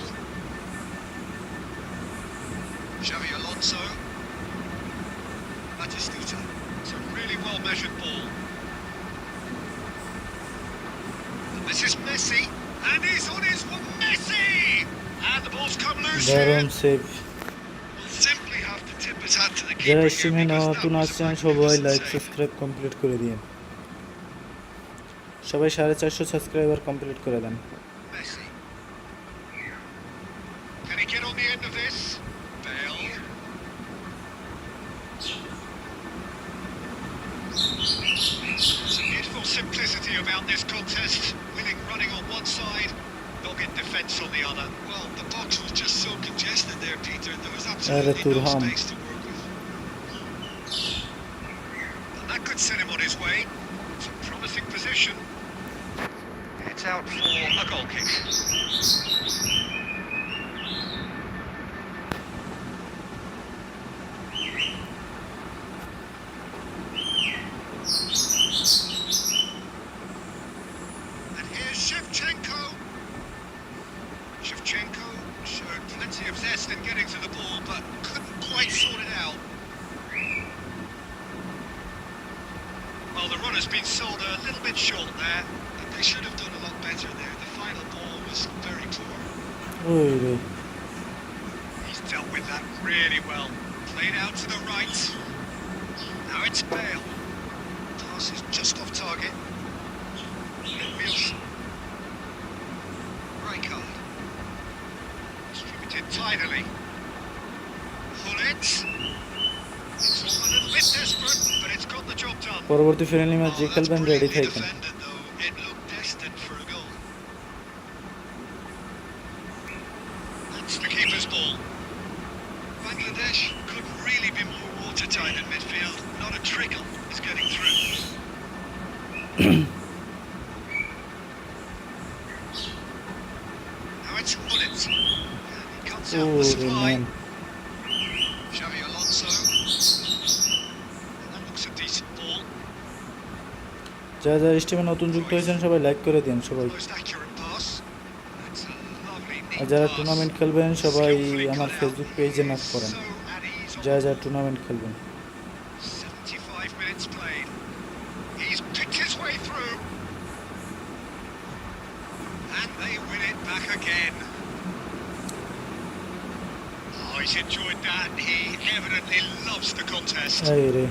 Xavi Alonso. Batistuta. It's a really well-measured ball. And this is Messi. And he's on his one. Messi! And the ball's come loose দারুণ here. Save. Will simply have to tip his hat to the যারা keeper here স্ট্রিমে because that নতুন was a আসছেন সবাই magnificent like save. Subscribe complete করে দিন, সবাই 450 subscriber complete করে দেন। Messi. Can he get on the end of this? Bale. There's a beautiful simplicity about this contest. Winning running on one side, dogged defence on the other. Well, the box was just so congested there, Peter. There was absolutely no Turham. space to work with. And that could send him on his way. It's a promising position. It's out for a goal kick. best in getting to the ball, but couldn't quite sort it out. Well, the run has been sold a little bit short there, and they should have done a lot better there. The final ball was very poor. ওই রে He's dealt with that really well. Played out to the right. Now it's Bale. Pass is just off target. Wilson. Rijkaard. Distributed tidily. Hullet. It's all a little bit desperate, but it's got the job done. পরবর্তী friendly match যে Oh, that's খেলবেন ready brilliantly থাকেন defended, though. It looked destined for a goal. That's the keeper's ball. Bangladesh could really be more watertight in midfield. Not a trickle is getting through. Now it's Hullet. He cuts out ও the রে supply. Man Xavi Alonso. That looks a decent ball. যারা যারা স্ট্রিমে নতুন যুক্ত হয়েছেন সবাই like করে দিন সবাই Most accurate pass. That's a lovely আর neat যারা pass. টুর্নামেন্ট খেলবেন সবাই Skillfully আমার cut out. ফেসবুক পেজে নক So করেন at ease on যারা যারা টুর্নামেন্ট খেলবেন 75 minutes played. He's picked his way through. And they win it back again. Oh, he's enjoyed that. He evidently loves the contest. এই রে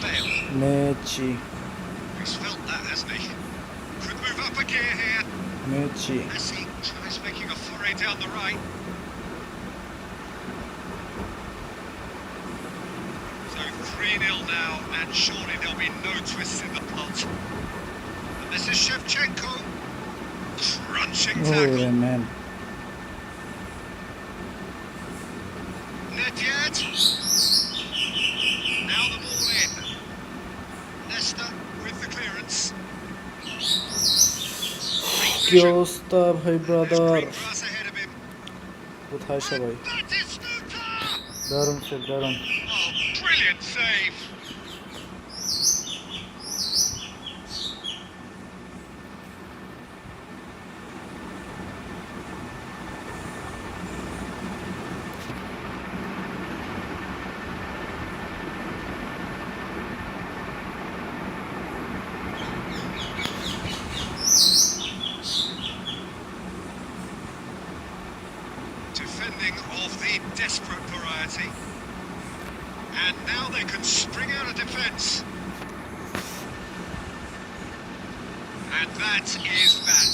Bale. Messi He's felt that, hasn't he? Could move up a gear here. Messi Messi tries making a foray down the right. So 3-0 now, and surely there'll be no twists in the plot. And this is Shevchenko. Crunching ও রে tackle. Man Nedved. Now the ball in. Nesta with the clearance. Great কি vision. অবস্থা ভাই There's brother green grass ahead of him. কোথায় সবাই That is Snuka! দারুণ সে দারুণ Oh, brilliant save. Defending of the desperate variety. And now they can spring out of defence. And that is that.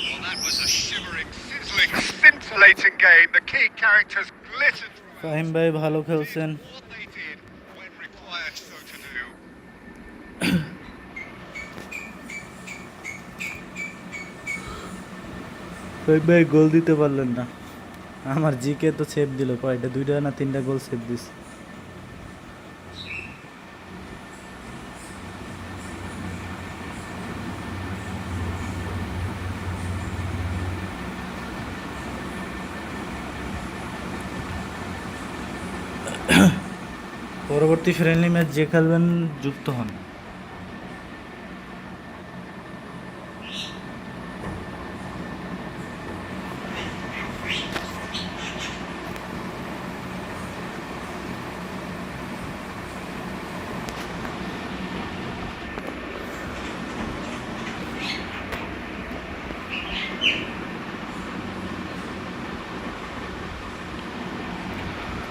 Well, that was a shimmering, sizzling, scintillating game. The key characters glittered Fahim ভাই ভালো খেলছেন what they did when required so to do. Fahim ভাই গোল দিতে পারলেন না আমার GK তো save দিল কয়টা দুইটা না তিনটা গোল সেভ দিস পরবর্তী ফ্রেন্ডলি ম্যাচ যে খেলবেন যুক্ত হন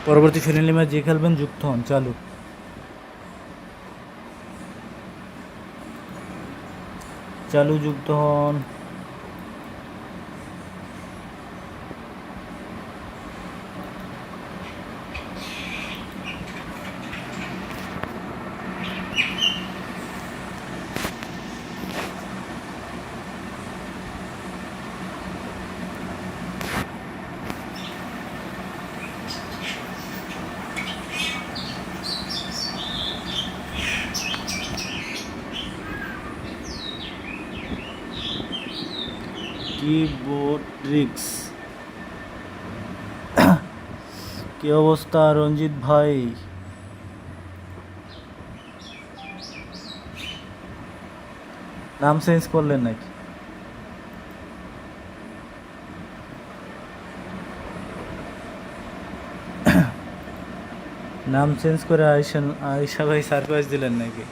পরবর্তী ফ্রেন্ডলি ম্যাচ যে খেলবেন যুক্ত হন চালু চালু যুক্ত হন কিবোর্ড ট্রিক্স কি অবস্থা রঞ্জিত ভাই? নাম চেঞ্জ করলেন নাকি? নাম চেঞ্জ করে আয়শা ভাই সারপ্রাইজ দিলেন নাকি?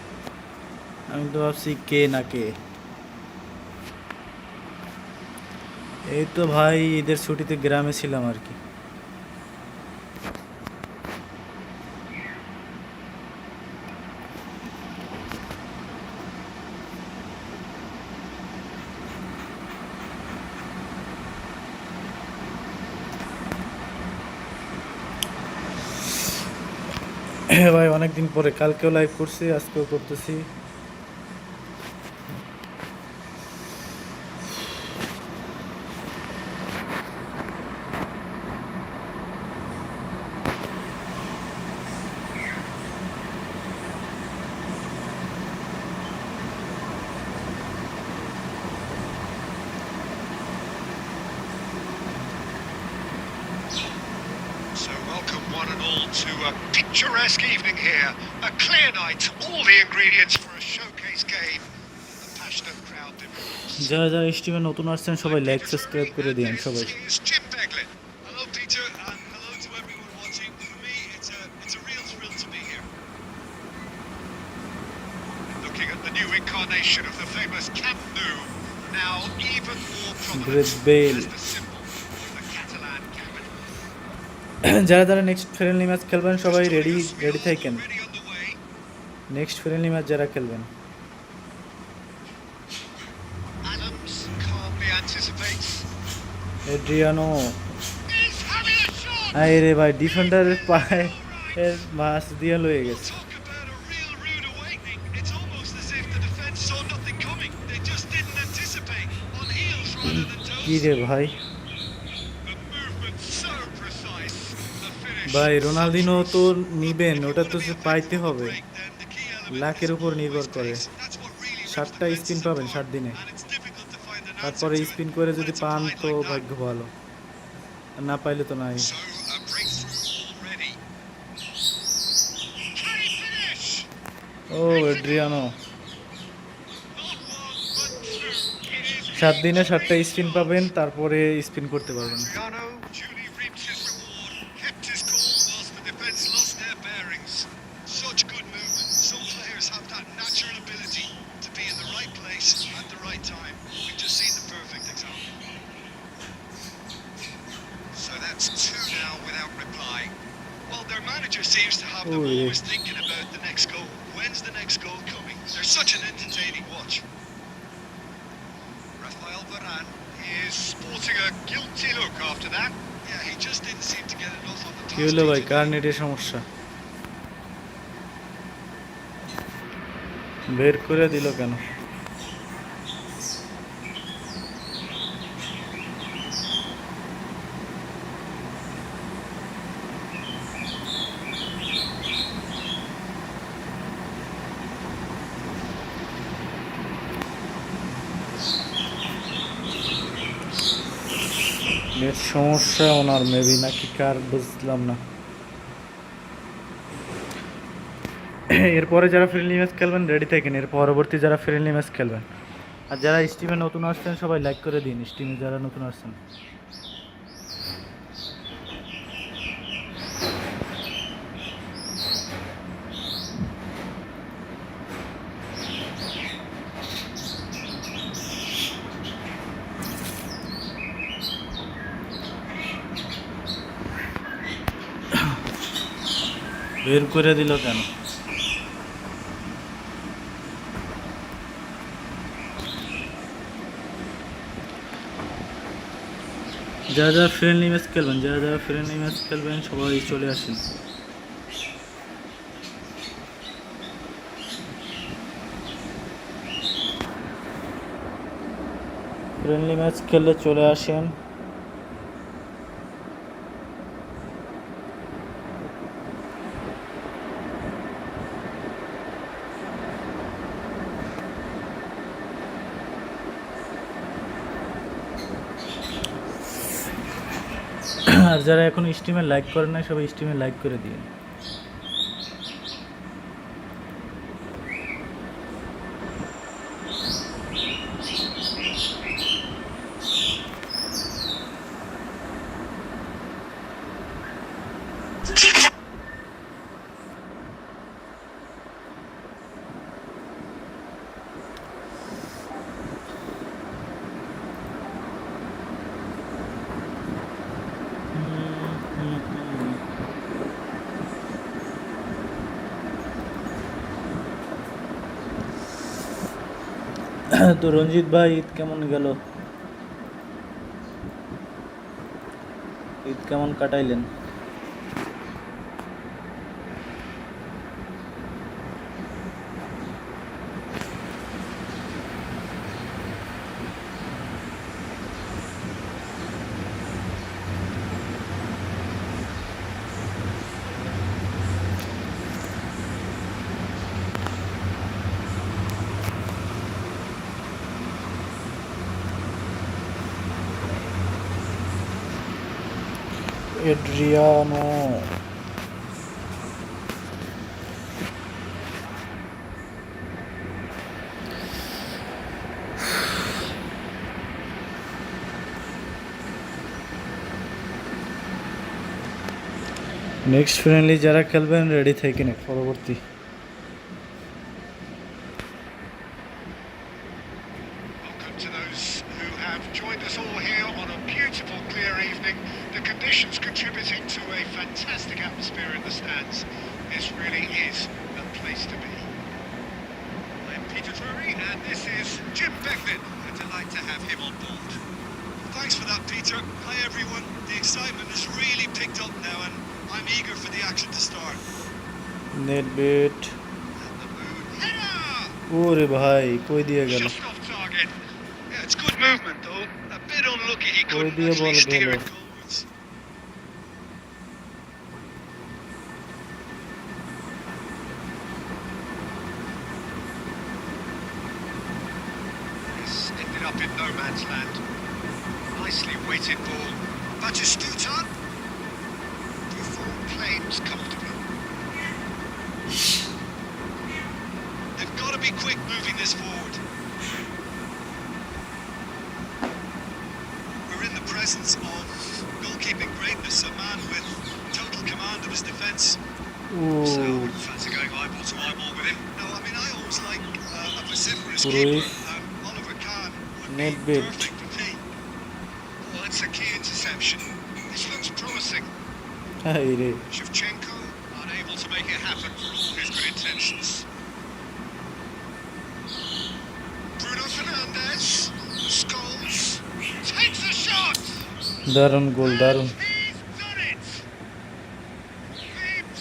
আমি তো ভাবছি কে না কে। এই তো ভাই ঈদের ছুটিতে গ্রামে ছিলাম আর কি। ভাই অনেকদিন পরে, কালকেও লাইভ করছি, আজকেও করতেছি। So welcome one and all to a picturesque evening here. A clear night, all the ingredients for a showcase game. A passionate crowd demands. যারা যারা স্ট্রিমে নতুন আসছেন সবাই লাইক সাবস্ক্রাইব করে দিন সবাই। This is Jim Beglin. Hello Peter and hello to everyone watching. For me it's a real thrill to be here. Looking at the new incarnation of the famous Camp Nou, now even more prominent Bale. as the symbol of the Catalan capital. যারা যারা next friendly match খেলবেন সবাই ready থাকেন। Already underway. Next friendly match যারা খেলবেন। Adams calmly anticipates. এড্রিয়ানো, He's having a shot. আরে রে ভাই ডিফেন্ডারের পায়ে এর মাছ দিয়ে লয়ে গেছে। Talk about a real rude awakening. It's almost as if the defense saw nothing coming. They just didn't anticipate. On heels rather than কি toes. রে ভাই? The movement so precise. The finish. ভাই রোনালদিনো তো নিবেন, ওটা তো যে পাইতে হবে। Break then the key element লাকের উপর নির্ভর করে। is that's what really 7টা স্পিন পাবেন 7 দিনে। and it's difficult to find an answer তারপরে to it. স্পিন করে যদি When it's পান applied তো like that. ভাগ্য ভালো, আর না পাইলে তো নাই। So a breakthrough already. Can he finish? O এড্রিয়ানো, Not one, but two. It is 7 দিনে 7টা স্পিন পাবেন, তারপরে স্পিন করতে পারবেন। Adriano duly reaps his reward, kept his cool whilst the defence lost their bearings. Such good movement. Some players have that natural ability to be in the right place at the right time. We've just seen the perfect example. So that's two now without reply. Well, their manager seems to have them Oh, yeah. always thinking about the next goal. When's the next goal coming? They're such an entertaining watch. Rafael Varane is sporting a guilty look after that. Yeah, he just didn't seem to get enough on the কি হলো ভাই, task. কার নেটের সমস্যা? বের করে দিল কেন? Net সমস্যা ওনার মেবি, নাকি কার বুঝলাম না। এরপরে যারা ফ্রেন্ডলি ম্যাচ খেলবেন রেডি থাকেন, এর পরবর্তী যারা ফ্রেন্ডলি ম্যাচ খেলবেন। আর যারা স্টিমে নতুন আসছেন সবাই লাইক করে দিন, স্টিমে যারা নতুন আসছেন। বের করে দিল কেন? যারা যারা ফ্রেন্ডলি ম্যাচ খেলবেন সবাই চলে আসেন। ফ্রেন্ডলি ম্যাচ খেললে চলে আসেন। আর যারা এখন স্ট্রিমে লাইক করেন না সবাই স্ট্রিমে লাইক করে দিন। তো রঞ্জিত ভাই ঈদ কেমন গেল? ঈদ কেমন কাটাইলেন? এড্রিয়ানো নেক্সট ফ্রেন্ডলি যারা খেলবেন রেডি থেকে নে পরবর্তী। Welcome to those who have joined us all here on a beautiful, clear evening. The conditions contributing to a fantastic atmosphere in the stands. This really is a place to be. I'm Peter Drury, and this is Jim Beckman. A delight to have him on board. Thanks for that, Peter. Hi, everyone. The excitement has really picked up now, and I'm eager for the action to start. NetBet. And the mood. Header! ওরে ভাই কই দিয়ে গেল? Just off target. Yeah, it's good movement though. A bit unlucky he Koi couldn't diye actually ball steer gelo. it goalwards. This ended up in no man's land. Nicely weighted ball. Batistuta. Buffon claims comfortably. They've got to be quick moving this forward. We're in the presence of goalkeeping greatness, a man with total command of his defence. So I ও wouldn't fancy going eyeball to eyeball with him. No, I mean I always like a vociferous Cruyff. keeper, and Oliver Kahn would be Nedved. perfect for me. Well, it's a key interception. This looks promising. হাই রে Shevchenko unable to make it happen for all his good intentions. Bruno Fernandes, Scholes, takes a shot! দারুণ গোল দারুণ। He's done it! The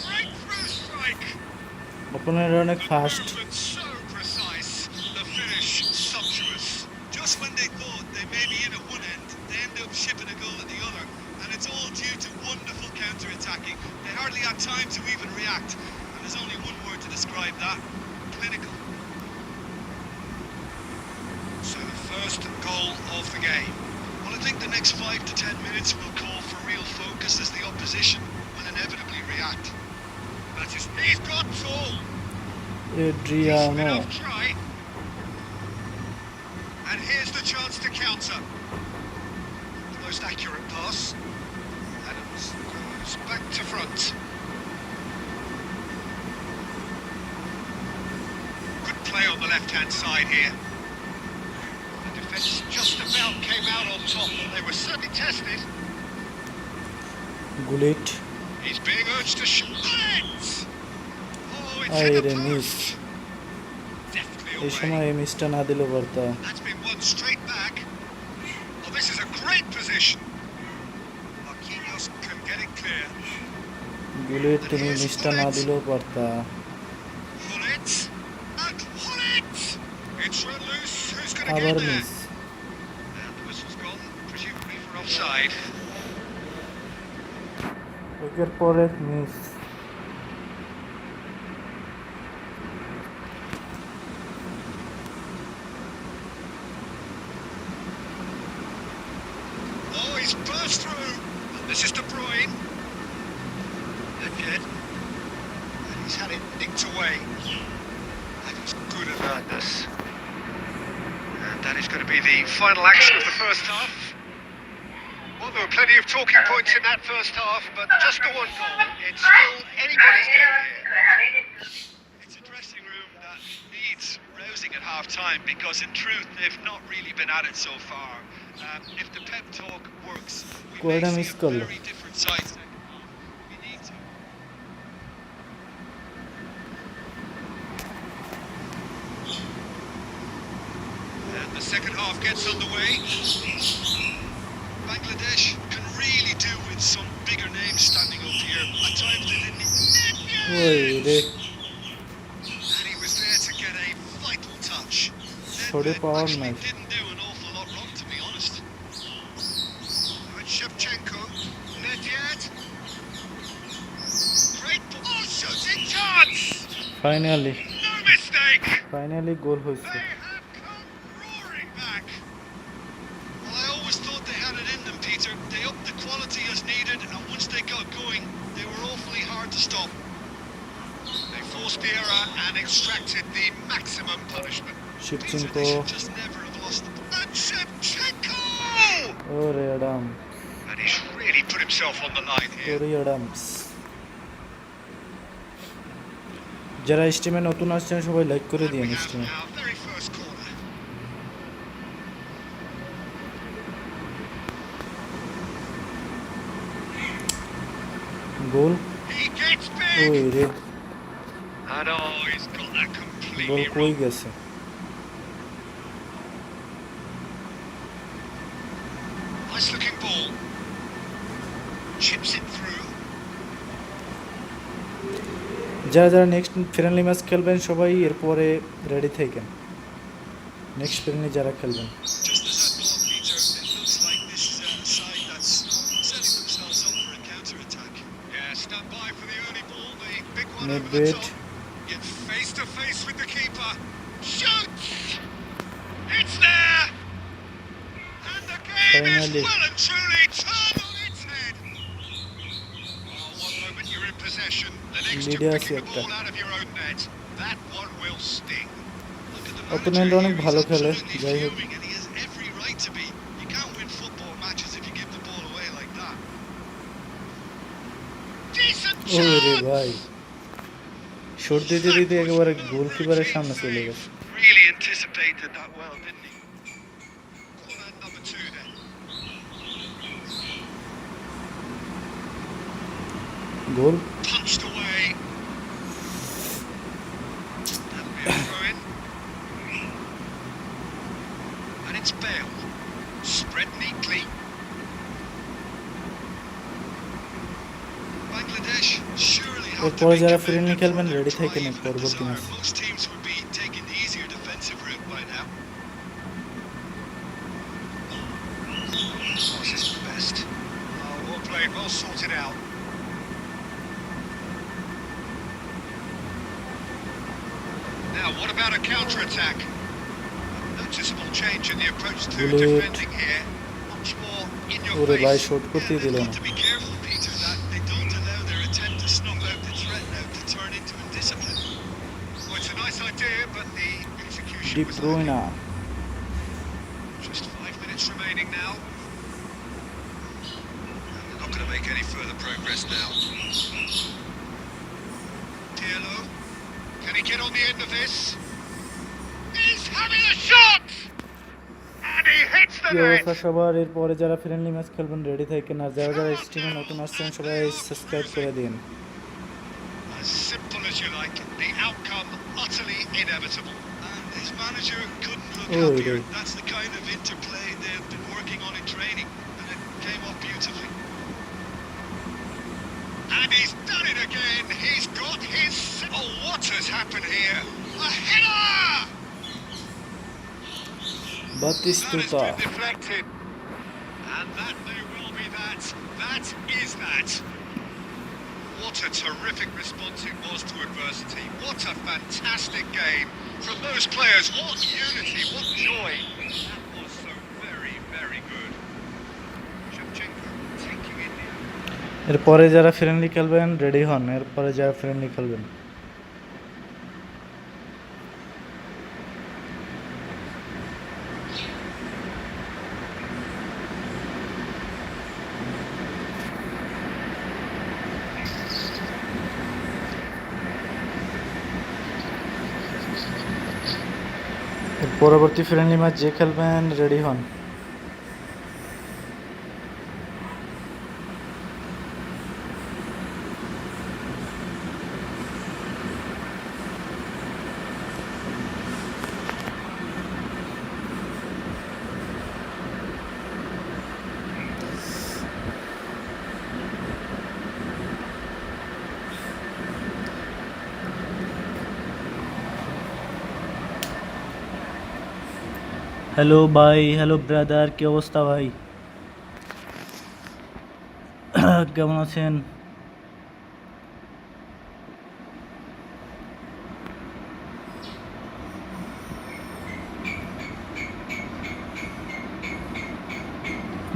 breakthrough strike! আপনার অনেক The fast. movement so precise, the finish sumptuous. Just when they thought they may be in at one end, they end up shipping a goal at the other, and it's all due to wonderful counter-attacking. They hardly had time to even react, and there's only one word to describe that: clinical. So the first goal of the game. Well, I think the next 5 to 10 minutes will call for real focus as the opposition will inevitably react. That is, he's got tall. এড্রিয়ানো Decent enough try. And here's the chance to counter. The most accurate pass. Adams goes back to front. Good play on the left-hand side here. The defence just about came out on top. They were certainly tested. গুলিট He's being urged to shoot. Oh, it's I hit রে the miss. post. Deftly এই away. সময় এই মিসটা না দিলেও পারতা। That's been won straight back. Oh, this is a great position. Marquinhos can get it clear. গুলিট তুমি মিসটা না দিলেও পারতা। Hullet. And Hullet! It's run loose. Who's going to আবার get there? Miss. And the whistle's gone, presumably for offside. একের পর এক miss. Oh, he's burst through. And the This is De Bruyne. Nedved. And he's had it nicked away. That is good alertness. And that is going to be the final action of the first half. Well, there were plenty of talking points in that first half, but just the one goal. It's still anybody's game here. It's a dressing room that needs rousing at half-time because, in truth, they've not really been at it so far. If the pep talk works, we may see a very different side second half. We need to. And the second half gets underway. Bangladesh can really do with some bigger names standing up here. At times they didn't even... And he was there to get a vital touch. Nedved actually didn't do an awful lot wrong, to be honest. Now it's Shevchenko. Nedved. Great ball, shooting chance! Finally No mistake! goal হয়েছে They have come roaring back. Well, I always thought they had it in them, Peter. They upped the quality as needed, and once they got going, they were awfully hard to stop. They forced the error and extracted the maximum punishment. Peter, they should just never have lost it. And Shevchenko! ওরে Adam And he's really put himself on the line here. ওরে Adams যারা স্ট্রিমে নতুন আসছেন সবাই like করে And দিন we have স্ট্রিমে our very first corner. Goal He gets ওই big! রে And oh, he's got that goal completely কই wrong. গেছে Nice looking ball. Chips it through. যারা যারা নেক্সট ফ্রেন্ডলি ম্যাচ খেলবেন সবাই এরপরে রেডি থাকেন নেক্সট ফ্রেন্ডলি যারা খেলবেন Just as I thought, Peter, it looks like this is a side that's setting themselves up for a counter-attack. Yeah, stand by for the early ball, the big one over the Nedved. top. Get face to face with the keeper. Shoots! It's there! And the game Finally. is well and truly turned on its head. Oh, one moment you're in possession, the next Leader you're picking the আছে একটা। ball out of your own net. That one will sting. Look at the Opponent manager অনেক here, ভালো he's খেলে, absolutely যাই হোক। fuming and he has every right to be. You can't win football matches if you give the ball away like that. Decent ওই রে chance! ভাই shot দিতে দিতে একেবারে গোলকিপারের সামনে চলে গেছে Really anticipated that well, didn't he? Corner number 2 then. Goal Punched away. That'll be a throw-in. And it's Bale. Spread neatly. Bangladesh surely have to এরপরে be যারা commended ফ্রেন্ডলি for খেলবেন their রেডি drive থাকেন and পরবর্তী desire. Match Most teams would be taking the easier defensive route by now. Oh, this isn't the best. Oh, well played, well sorted out. Now, what about a counter-attack? Noticeable change in the approach to Bullet. defending here. Much more in your ওরে ভাই face. Shot করতেই Yeah, দিল they've না got to be careful, Peter, that they don't allow their attempt to snuff out the threat now to turn into indiscipline. Well, it's a nice idea, but the execution D was Bruyne lacking. Just 5 minutes remaining now. And they're not going to make any further progress now. Diallo, can he get on the end of this? He's having a shot! And he hits the কি net! অবস্থা সবার এরপরে যারা friendly match খেলবেন ready থাকেন আর যারা যারা স্ট্রিমে নতুন আসছেন সবাই সাবস্ক্রাইব করে দিন As simple as you like, the outcome utterly inevitable. And his manager couldn't look Oh, happier. yeah. That's the kind of interplay they've been working on in training, and it came off beautifully. And he's done it again. He's got his... Oh, what has happened here? A header! That has বাতিস্তুতা been deflected. And that may well be that. That is that. What a terrific response it was to adversity. What a fantastic game from those players. What unity, what joy. That was so very, very good. Shevchenko taking it in. এরপরে যারা friendly খেলবেন ready হন, এরপরে যারা friendly খেলবেন। পরবর্তী friendly match যে খেলবেন রেডি হন। হ্যালো ভাই, হ্যালো ব্রাদার, কি অবস্থা ভাই? কেমন আছেন?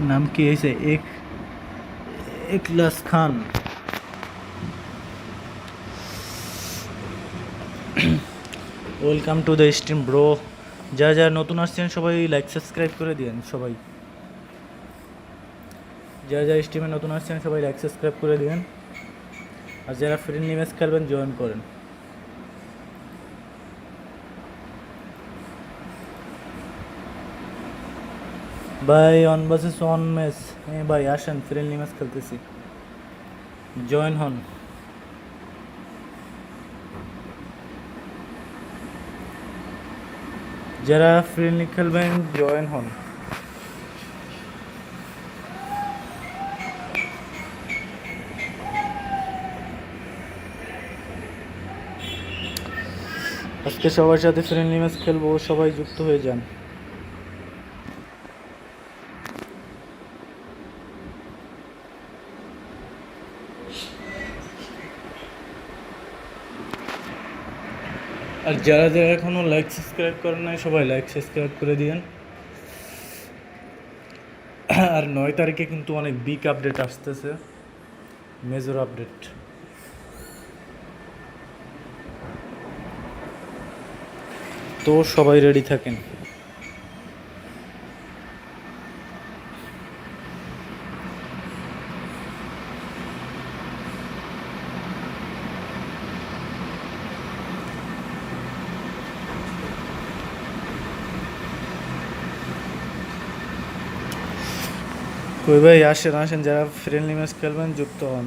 নাম কি হয়েছে? Eklas Khan. Welcome to the stream bro. যারা যারা নতুন আসছেন সবাই লাইক সাবস্ক্রাইব করে দিন। সবাই যারা যারা স্ট্রিমে নতুন আসছেন সবাই লাইক সাবস্ক্রাইব করে দিন। আর যারা ফ্রেন্ডলি ম্যাচ খেলবেন জয়েন করেন। ভাই অন ভার্সেস অন ম্যাচ, হ্যাঁ ভাই আসেন, ফ্রেন্ডলি ম্যাচ খেলতেছি, জয়েন হন। যারা ফ্রেন্ডলি খেলবেন জয়েন হন। আজকে সবার সাথে ফ্রেন্ডলি ম্যাচ খেলবো, সবাই যুক্ত হয়ে যান। আর যারা যারা এখনো লাইক সাবস্ক্রাইব করেন নাই সবাই লাইক সাবস্ক্রাইব করে দিন। আর 9 তারিখে কিন্তু অনেক বিগ আপডেট আসতেছে, মেজর আপডেট। তো সবাই রেডি থাকেন। কই ভাই আসেন আসেন, যারা ফ্রেন্ডলি ম্যাচ খেলবেন যুক্ত হন।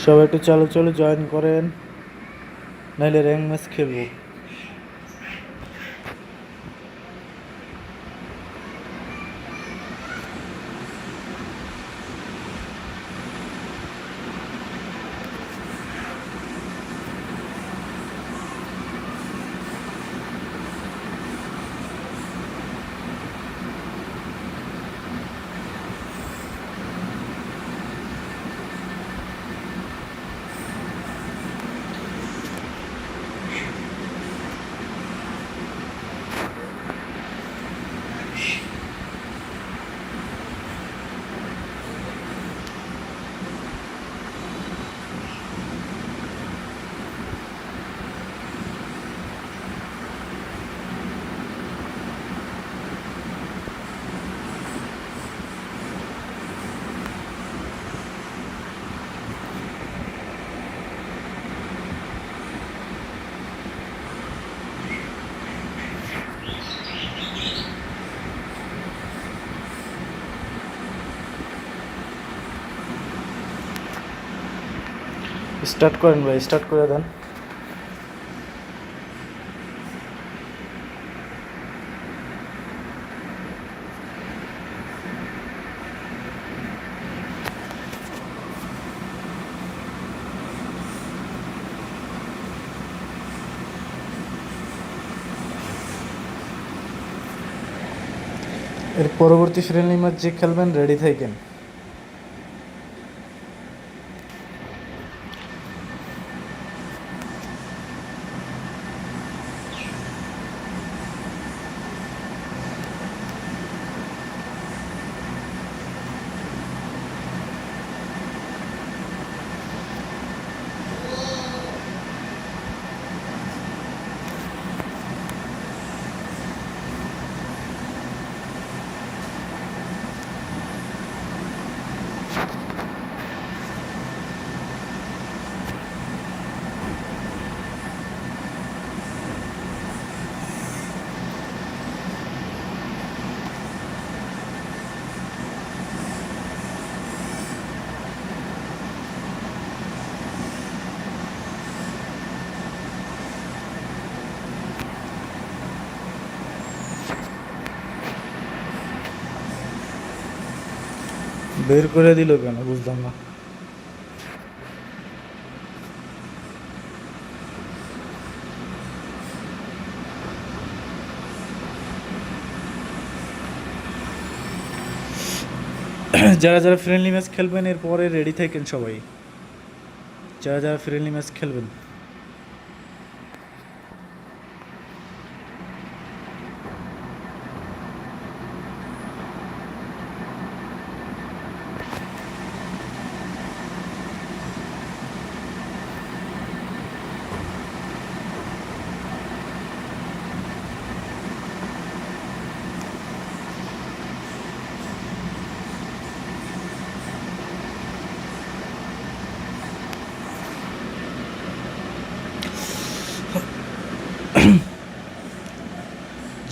সবাই একটু চালু চালু জয়েন করেন, নাহলে র্যাঙ্ক ম্যাচ খেলবো। স্টার্ট করেন ভাই, স্টার্ট করে দেন। এর পরবর্তী ফ্রেন্ডলি ম্যাচ যে খেলবেন রেডি থাকেন। বের করে দিল কেন বুঝলাম না। যারা যারা ফ্রেন্ডলি ম্যাচ খেলবেন এরপরে রেডি থাকেন সবাই, যারা যারা ফ্রেন্ডলি ম্যাচ খেলবেন।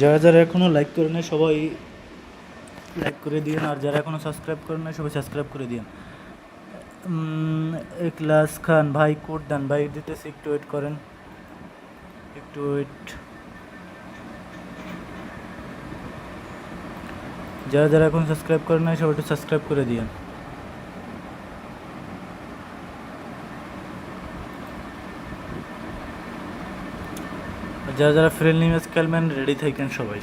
যারা যারা এখনও লাইক করে নেয় সবাই লাইক করে দিন, আর যারা এখনও সাবস্ক্রাইব করে নেয় সবাই সাবস্ক্রাইব করে দিন। এখলাস খান ভাই কোড দেন ভাই, দিতেছি একটু ওয়েট করেন, একটু ওয়েট। যারা যারা এখন সাবস্ক্রাইব করে নেয় সবাই একটু সাবস্ক্রাইব করে দিন। যারা যারা ফ্রেন্ডলি ম্যাচ খেলবেন রেডি থাকেন সবাই।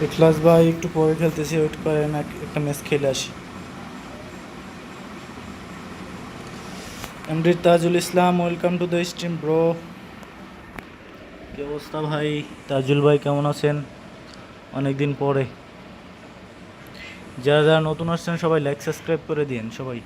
এখলাস ভাই একটু পরে খেলতেছি, ওয়েট করেন, একটা ম্যাচ খেলে আসি। MD Tajul Islam, welcome to the stream bro. কি অবস্থা ভাই? তাজুল ভাই কেমন আছেন? অনেক দিন পরে। যারা যারা নতুন আসছেন সবাই লাইক সাবস্ক্রাইব করে দিন সবাই।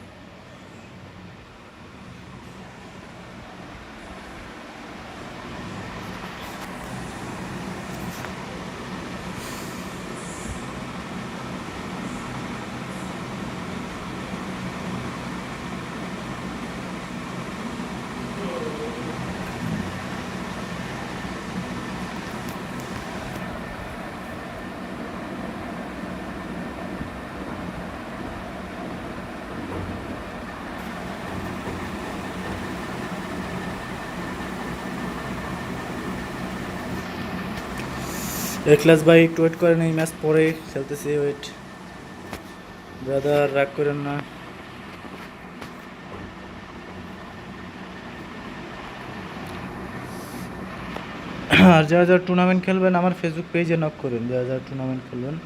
এখলাস ভাই একটু ওয়েট করেন, এই ম্যাচ পরে খেলতেছি, ওয়েট ব্রাদার, রাগ করেন না। আর যারা যারা টুর্নামেন্ট খেলবেন আমার ফেসবুক পেজে নক করেন, যারা যারা টুর্নামেন্ট খেলবেন।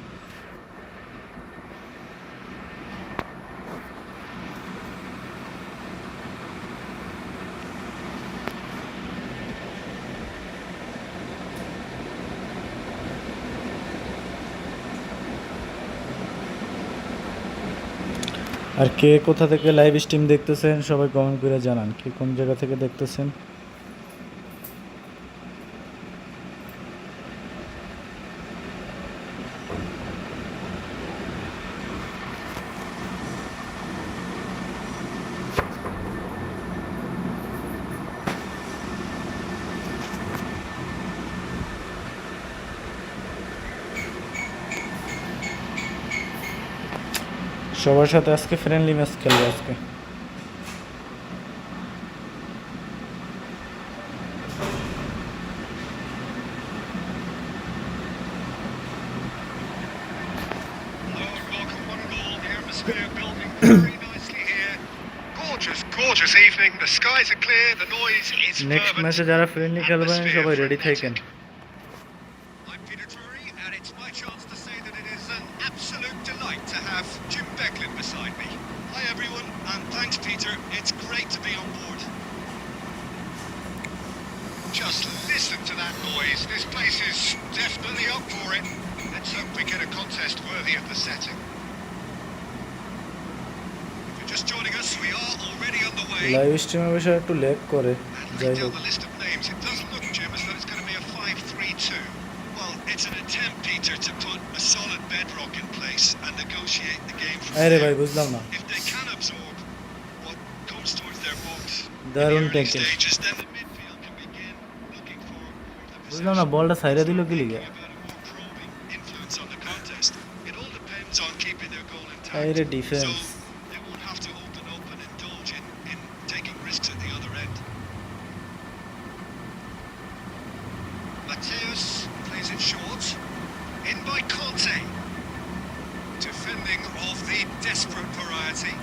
আর কে কোথা থেকে লাইভ স্ট্রিম দেখতেছেন সবাই কমেন্ট করে জানান, কে কোন জায়গা থেকে দেখতেছেন। সবার সাথে আজকে ফ্রেন্ডলি ম্যাচ খেলবো আজকে। morning. The skies are clear. The noise is next fervent. ম্যাচে যারা ফ্রেন্ডলি খেলবেন Atmosphere সবাই রেডি থাকেন। I'm Peter Drury, and it's my chance to say that it is an absolute delight to have Jim Becklin beside me. Hi everyone, and thanks Peter. It's great to be on board. Just listen to that noise. This place is definitely up for it. Let's hope we get a contest worthy of the setting. If you're just joining us, we are already underway. Live স্ট্রিমের বিষয়ে একটু lag করে, And যাই looking হোক। down the list of names, it doesn't look, Jim, as though it's going to be a 5-3-2. Well, it's an attempt, Peter, to put a solid bedrock in place and negotiate the game from আরে there. ভাই বুঝলাম না, If they can absorb what comes towards their box in the দারুণ early tackle. stages, then the midfield can begin looking for the বুঝলাম না possession. বলটা সাইডে দিল কি লিগা? Thinking about a more probing influence on the contest. It all depends on keeping their goal intact. আরে So defence. they won't have to open up and indulge in taking risks at the other end. Mateus plays it short. In by Conte. Defending of the desperate variety.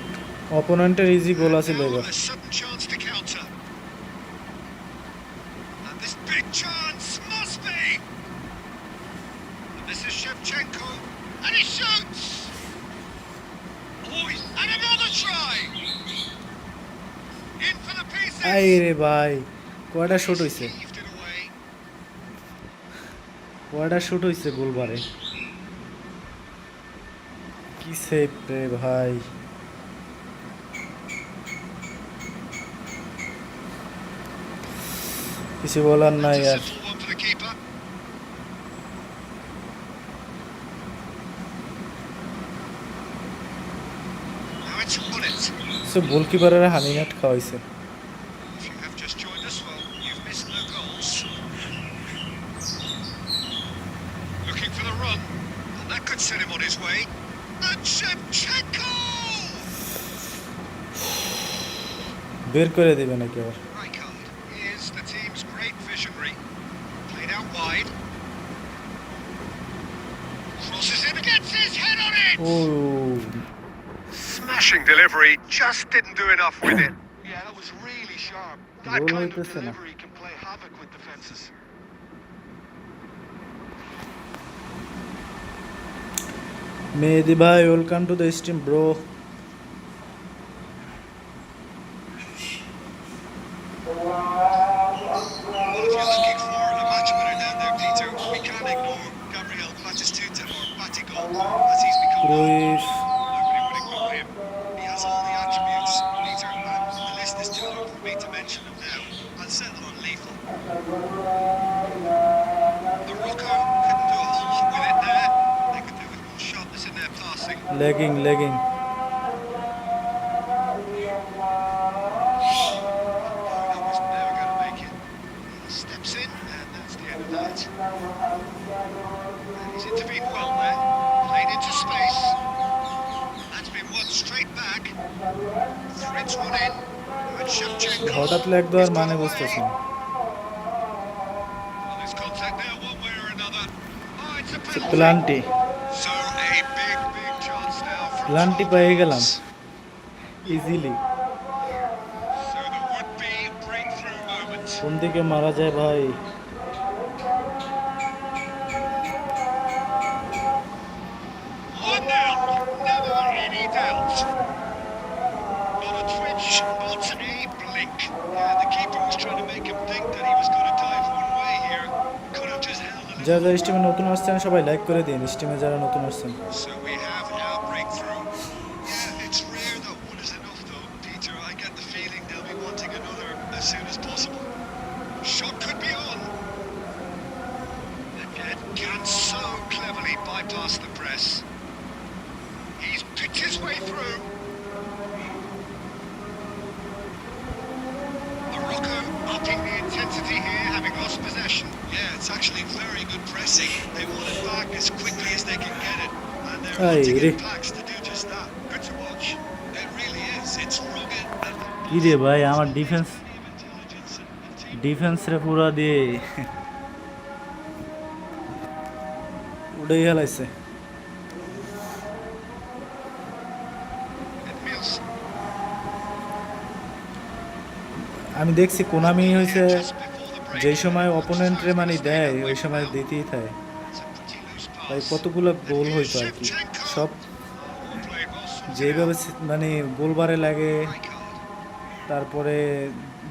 অপোনেন্টের easy goal আছে Now এবার। a sudden chance to counter. And this big chance must be. And this is Shevchenko. And he shoots. Oh, and another try. In for the pieces. আরে ভাই কয়টা shoot হইছে, Heaved it away. কয়টা shoot হইছে গোল বারে। কি save রে ভাই, কিছু বলার নাই That's a আর। simple one for the keeper. Now it's on it. So গোলকিপারের হানি নাট খাওয়াইছে। If you have just joined us, well, you've missed no goals. Looking for the run, and that could set him on his way. And Shevchenko! বের করে দেবে নাকি আবার? Rijkaard is the team's great visionary. Played out wide. Crosses in, gets his head on it! O Smashing delivery, just didn't do enough with it. Yeah, that was really sharp. That Goal kind of হইতেছে না। delivery can play havoc with defenses. মেহেদি ভাই welcome to the stream bro. Well, if you're looking for a match winner down there, Peter, we can't ignore Gabriel Batistuta or Batigol, as he's become known. Cruyff, Nobody would ignore him. He has all the attributes, Peter, and the list is too long for me to mention them now. I'll settle on lethal. Morocco couldn't do a whole lot with it there. They could do with more sharpness in their passing. Lagging lagging. That was never going to make it. He steps in, and that's the end of that. And he's intervened well there. Played into space. That's been won straight back. Threads one in. And Shevchenko. হঠাৎ leg দেওয়ার He's মানে got বুঝতেছি away. না। Well, there's contact there one way or another. Oh, it's a penalty. Plenty So a big chance now from plenty 12 পেয়ে গেলাম yards. Easily. So the would-be breakthrough moment. কোন দিকে মারা যায় ভাই? 1-0. Never any doubt. Not a twitch, not a blink. Yeah, the keeper was trying to make him think that he was going to dive one way here. Could have just held a little. যারা যারা স্ট্রিমে নতুন আসছেন সবাই like করে দিন, স্ট্রিমে যারা নতুন আসছেন। So we have our breakthrough. Yeah, it's rare that one is enough though, Peter. I get the feeling they'll be wanting another as soon as possible. Shot could be on. And yet can so cleverly bypass the press. He's picked his way through. Morocco upping the intensity here, having lost possession. Yeah, it's actually very good pressing. They want it back as quickly as they can get it. And they're hunting in packs to do just that. Good to watch. It really is. It's rugged and কি রে ভাই আমার defence plenty of intelligence and team. Defence রে পুরা দিয়ে উড়ে গেলাইছে। And Nielsen. আমি দেখছি কোনামি Spotted হয়েছে there just before the break. যেই সময় Manchester অপোনেন্টরে United মানে are staying দেয় away ওই from সময় now. দিতেই থাকে। It's a pretty loose ভাই pass. কতগুলো And গোল here's হইতো আর কি, Shevchenko. সব Oh, well played, well sorted যেভাবে out. মানে গোলবারে লাগে, Rijkaard. তারপরে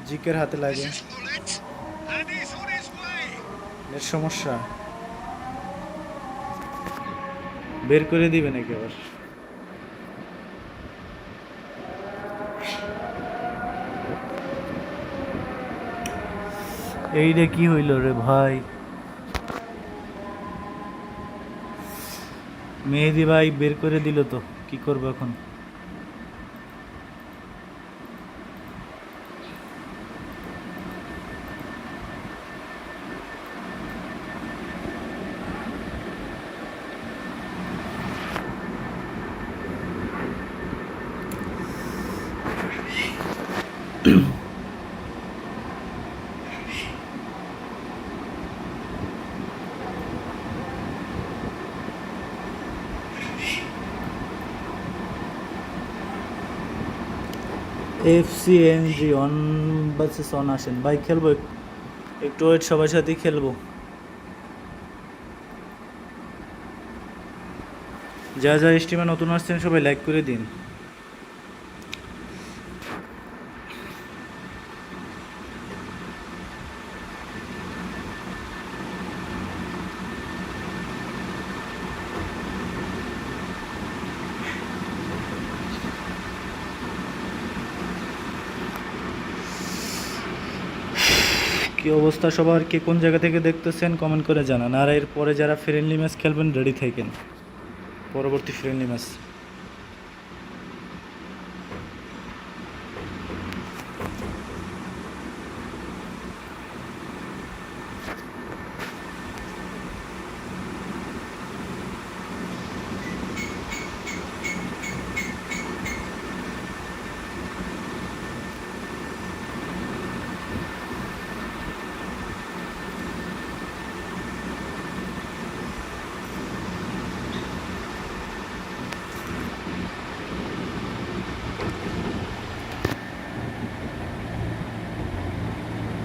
জিকের হাতে This লাগে, is Gullit. And he's on his way. এর সমস্যা বের করে দিবে নাকি আবার। এইটা কি হইল রে ভাই, মেহেদি ভাই বের করে দিল তো, কি করবো এখন। এফসিএনজি অন ভার্সেস অন আসেন ভাই, খেলবো একটু ওয়েট, সবার সাথেই খেলবো। যা যা স্ট্রিমে নতুন আসছেন সবাই লাইক করে দিন। কি অবস্থা সবার, কে কোন জায়গা থেকে দেখতেছেন কমেন্ট করে জানান। আর এরপরে যারা ফ্রেন্ডলি ম্যাচ খেলবেন রেডি থাকেন, পরবর্তী ফ্রেন্ডলি ম্যাচ।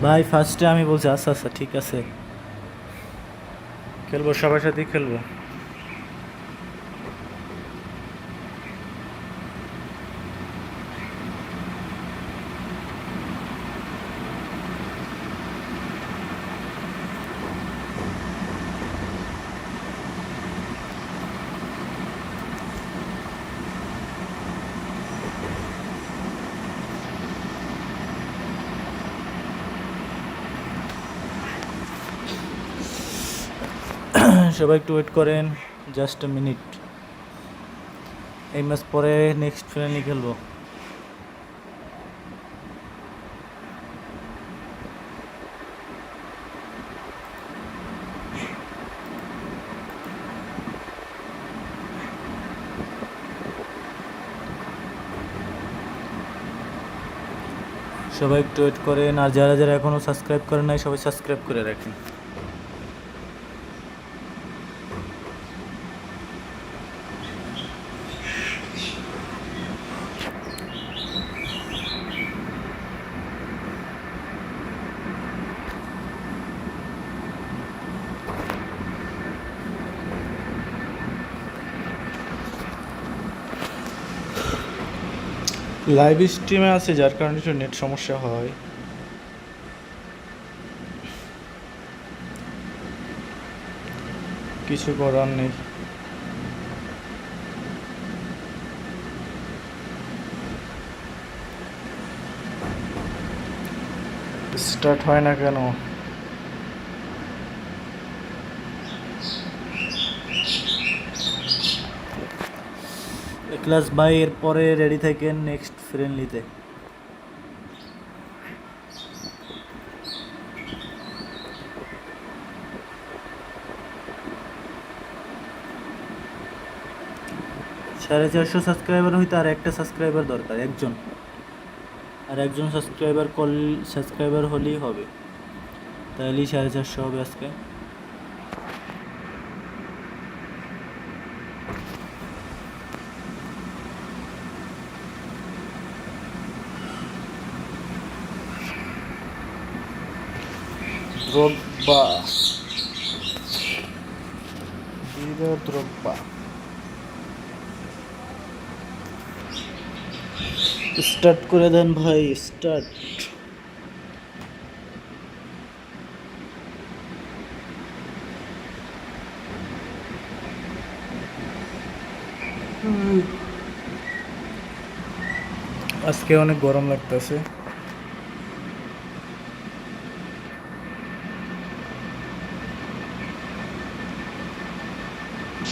ভাই ফার্স্টে আমি বলছি আচ্ছা আচ্ছা ঠিক আছে, খেলবো সবার সাথেই খেলবো। সবাই একটু ওয়েট করেন, জাস্ট এ মিনিট। এই ম্যাচ পরে নেক্সট ফ্রেন্ডলি খেলবো। সবাই একটু ওয়েট করেন, আর যারা যারা এখনও সাবস্ক্রাইব করেন নাই সবাই সাবস্ক্রাইব করে রাখেন। লাইভ স্ট্রিমে আছে যার কারণে একটু নেট সমস্যা হয়, কিছু করার নেই। স্টার্ট হয় না কেন? ক্লাস বাই এর পরে রেডি থাকেন নেক্সট ফ্রেন্ডলিতে। সাড়ে 400 সাবস্ক্রাইবার হইতে আর একটা সাবস্ক্রাইবার দরকার, একজন, আর একজন সাবস্ক্রাইবার হলেই হবে, তাহলেই 450 হবে আজকে। দ্রগবা দ্রগবা স্টার্ট করে দেন ভাই, স্টার্ট। আজকে অনেক গরম লাগতেছে।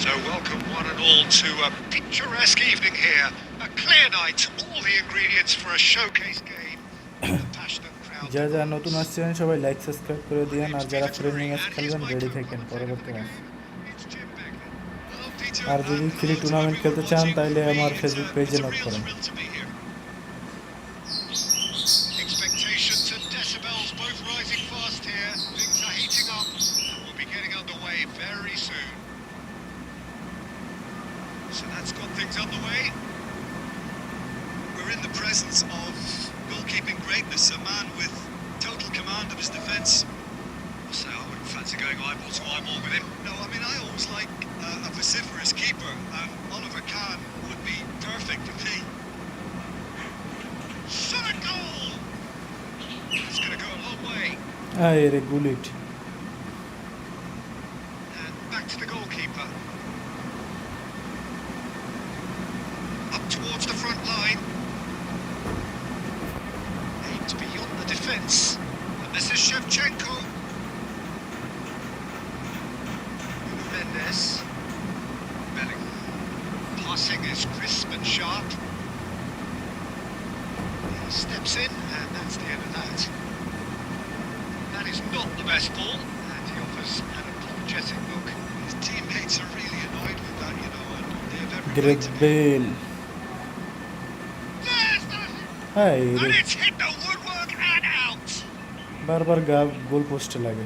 So welcome one and all to a picturesque evening here. A clear night, all the ingredients for a showcase game. A passionate crowd. যারা নতুন আসছেন সবাই লাইক সাবস্ক্রাইব করে দিয়েন, আর যারা ফ্রেন্ডলি ম্যাচ খেলবেন রেডি থাকেন পরবর্তী ম্যাচ। আর যদি ফ্রি টুর্নামেন্ট খেলতে চান তাহলে আমার ফেসবুক পেজে নক করেন। Expectations and decibels both rising fast here. Things are heating up and we'll be getting underway very soon. So that's got things underway. We're in the presence of goalkeeping greatness, a man with total command of his defence. So I wouldn't fancy going eyeball to eyeball with him. No, I mean, I always like a vociferous keeper, and Oliver Kahn would be perfect for me. Shot a goal! It's going to go a long way. আরে bullet. And back to the goalkeeper. Up towards the front line. Aimed beyond the defence. And this is Shevchenko. Mendes. Belling. Passing is crisp and sharp. He steps in, and that's the end of that. That is not the best ball, and he offers an apologetic look. His teammates are really annoyed with that, you know, and they have every right to be. Gareth Bale. There's the... হাই And রে, it's hit the woodwork and out! বারবার গোল পোস্টে লাগে।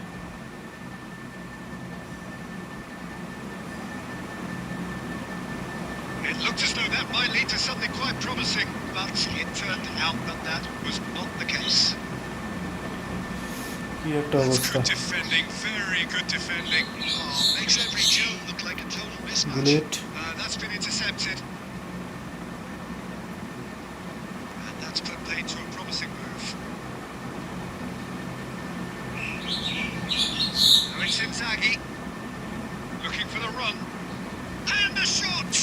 It looked as though that might lead to something quite promising, but it turned out that that was not the case. কি একটা That's অবস্থা। good defending, very good defending. Oh, makes every duel look like a total mismatch. Bullet. That's been intercepted. And that's put paid to a promising move. Now it's Inzaghi. Looking for the run. And the shot!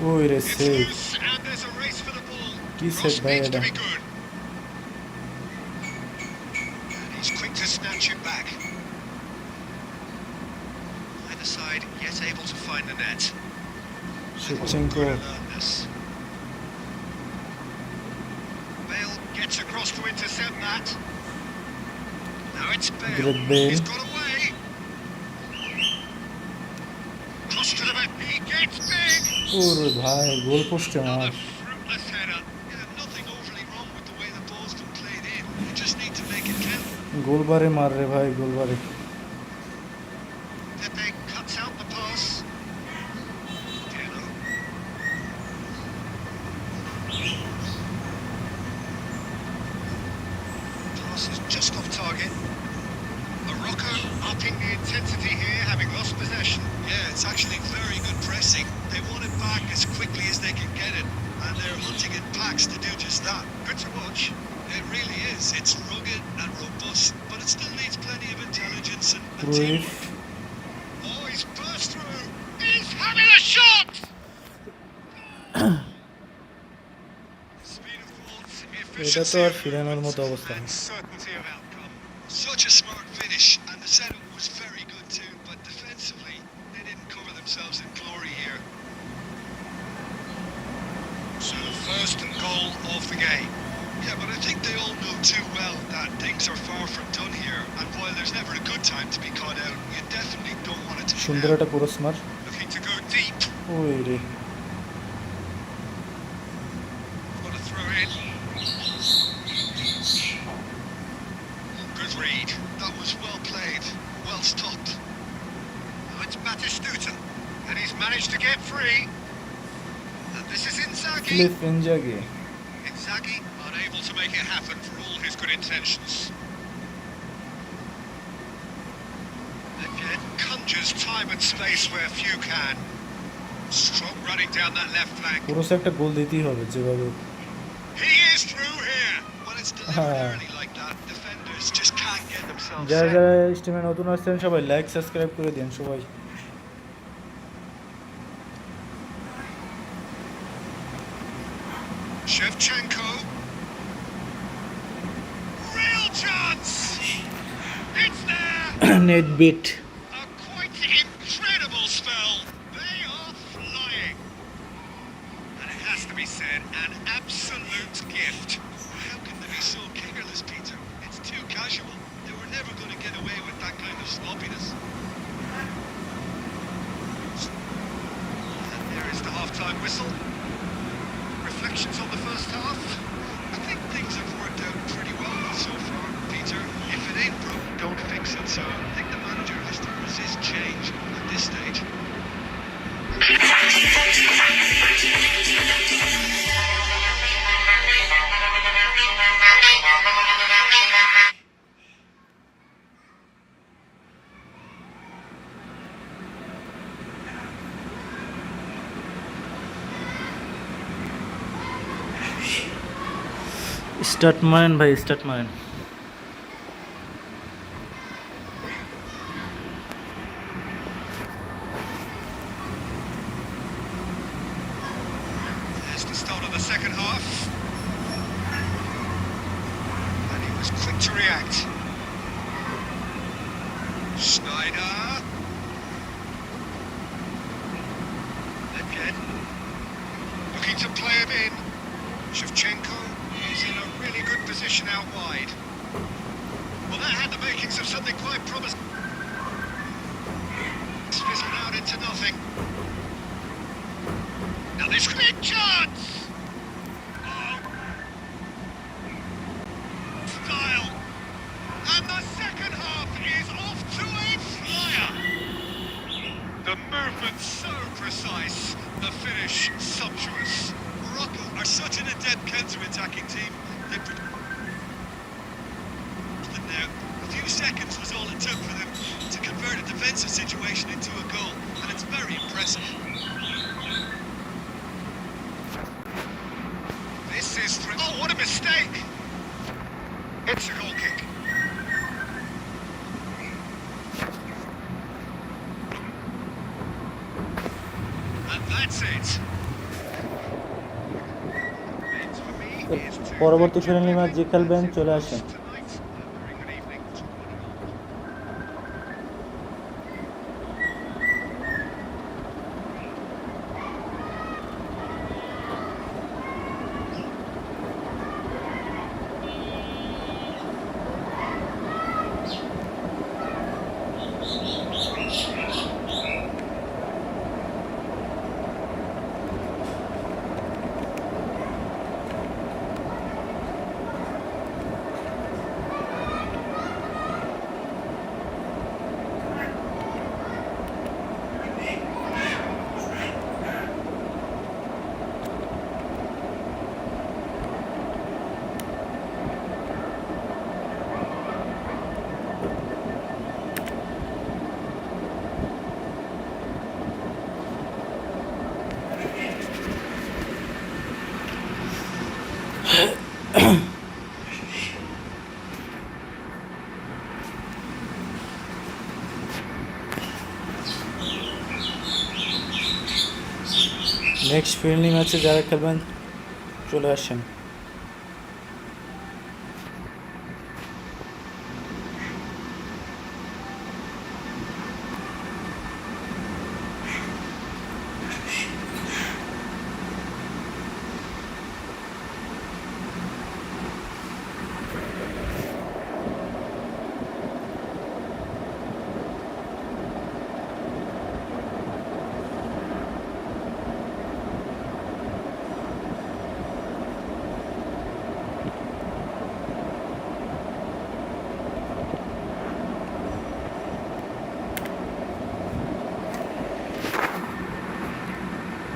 ওই রে It's save. loose and there's a race for the ball. কি Cross save ভাই needs to এটা। be good. And he's quick to snatch it back. Either side yet able to find the net. Shevchenko. Good alertness. Bale gets across to intercept that. Now it's Bale. Great Bale. He's got away. Cross to the back. He gets big. ওরে ভাই গোল পোস্টে মার। Another fruitless header. Yeah, nothing overly wrong with the way the ball's been played in. You just need to make it count. গোলবারে মার রে ভাই, গোলবারে। Pepe cuts out the pass. Diallo. Pass is just off target. Morocco upping the intensity here, having lost possession. Yeah, it's actually very good pressing. They want it back as quickly as they can get it, and they're hunting in packs to do just that. Good to watch. It really is. It's rugged and robust, but it still needs plenty of intelligence and Cruyff. teamwork. Oh, he's burst through. He's having a shot! Speed of thought, এটা তো efficiency R of ফিরানোর মতো movement, অবস্থা and না। certainty of outcome. Such a smart finish, and the setup was very good too, but defensively, they didn't cover themselves in glory here. So, first goal of the game. Yeah, but I think they all know too well that things are far from done here, and while there's never a good time to be caught out, you definitely don't want it to be সুন্দর now. একটা cross মার। Looking to go deep. ওই রে, Got to throw in. Good read. That was well played. Well stopped. Now it's Batistuta. And he's managed to get free. And this is Inzaghi. Cliff Inzaghi. Inzaghi unable to make it happen for all his good intentions. Just time and space where few can. Strong running down that left flank. পুরো একটা গোল দিতেই হবে যেভাবে। He is through here. Well, it's delivered early like that. Defenders just can't get themselves যারা set. যারা স্ট্রিমে নতুন আসছেন সবাই লাইক সাবস্ক্রাইব করে দিন সবাই। Shevchenko. Real chance. It's there. NetBet. A quite incredible spell. They are flying. And it has to be said, an absolute gift. How can they be so careless, Peter? It's too casual. They were never going to get away with that kind of sloppiness. And there is the half-time whistle. Reflections on the first half. I think things have worked out pretty well so far, Peter. If it ain't broke, don't fix it. So I think the manager has to resist change at this stage. Start মারেন ভাই, start মারেন। There's the start of the second half. And he was quick to react. Schneider. Again. Looking to play him in. Shevchenko is in a really good position out wide. Well, that had the makings of something quite promising. It's fizzled out into nothing. Now this could be a chance! Oh. Style. And the second half is off to a flyer. The movement so precise, the finish sumptuous. Morocco are such an adept counter-attacking team. They now. A few seconds was all it took for them to convert a defensive situation into a goal, and it's very impressive. This is oh, what a mistake! It's a goal kick. And that's it. পরবর্তী friendly match যে খেলবেন চলে আসেন। Next friendly ম্যাচে যারা খেলবেন চলে আসেন।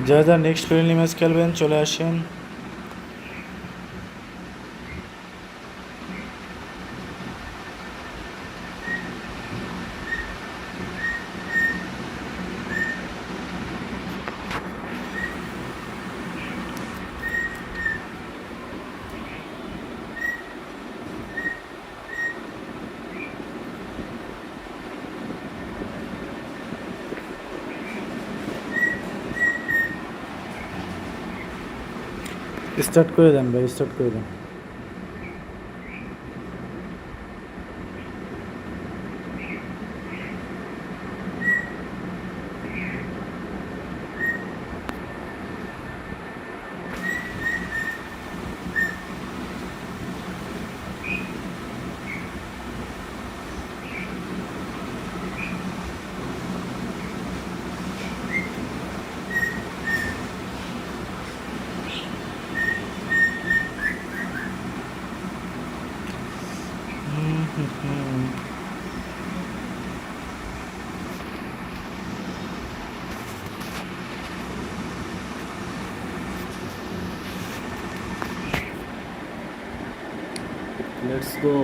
যারা যারা নেক্সট ফ্রেন্ডলি ম্যাচ খেলবেন চলে আসেন। স্টার্ট করে দেন ভাই, স্টার্ট করে দেন। Let's go.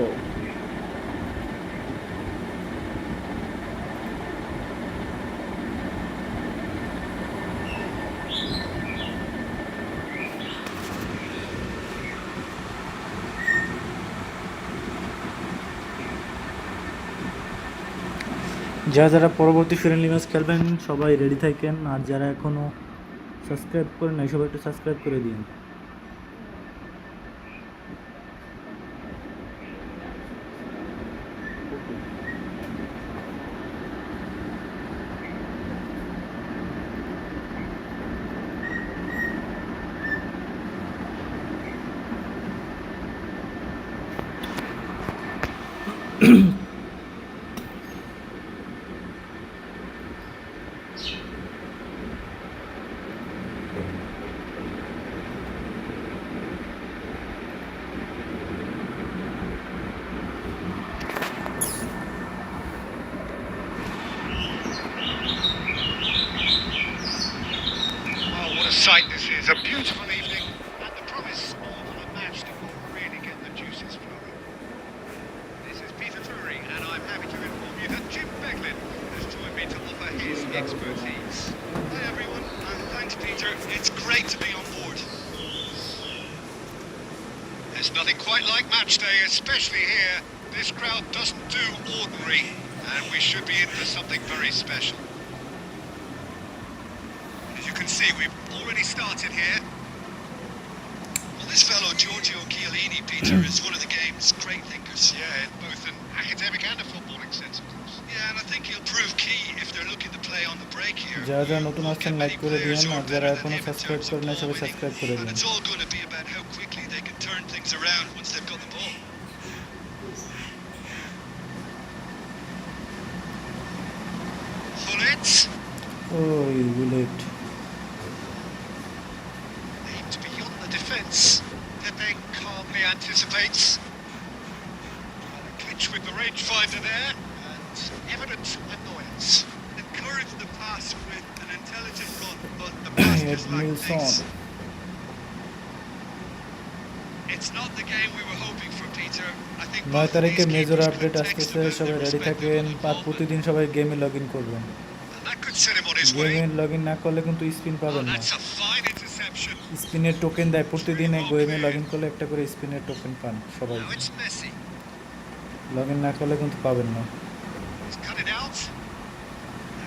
যারা যারা পরবর্তী ফ্রেন্ডলি ম্যাচ খেলবেন সবাই রেডি থাকেন, আর যারা এখনও সাবস্ক্রাইব করেন নাই সবাই একটু সাবস্ক্রাইব করে দিন। Sight this is, a beautiful evening and the promise of a match that will really get the juices flowing. This is Peter Drury and I'm happy to inform you that Jim Beglin has joined me to offer his expertise. Hi everyone, and thanks Peter, it's great to be on board. There's nothing quite like match day, especially here. This crowd doesn't do ordinary and we should be in for something very special. You can see we've already started here. Well, this fellow Giorgio Chiellini, Peter, is one of the game's great thinkers. Yeah, in both an academic and a footballing sense, of course. Yeah, and I think he'll prove key if they're looking to play on the break here. যারা যারা নতুন আসছেন like করে দিন, আর যারা এখনো subscribe করেন নাই সবাই সাবস্ক্রাইব করে দিন। And it's all going to be about how quickly they can turn things around once they've got the ball. Hullet. ওই bullet Beyond the defence, Pepe calmly anticipates. Trying to clinch with the rangefinder there, and evident annoyance. Encouraged the pass with an intelligent run, but the pass just lacked pace. It's not the game we were hoping for, Peter. I think 9 তারিখে major update আসতেছে, সবাই ready থাকেন, আর প্রতিদিন সবাই গেমে log in করবেন। That could send him on his way. গেমে log in না করলে কিন্তু স্পিন পাবেন না। That's a fine interception. স্পিনের টোকেন দেয়, প্রতিদিন গেমে লগ ইন করলে একটা করে স্পিনের টোকেন পান সবাই। Now it's Messi. Log in না করলে কিন্তু পাবেন না। He's cut it out.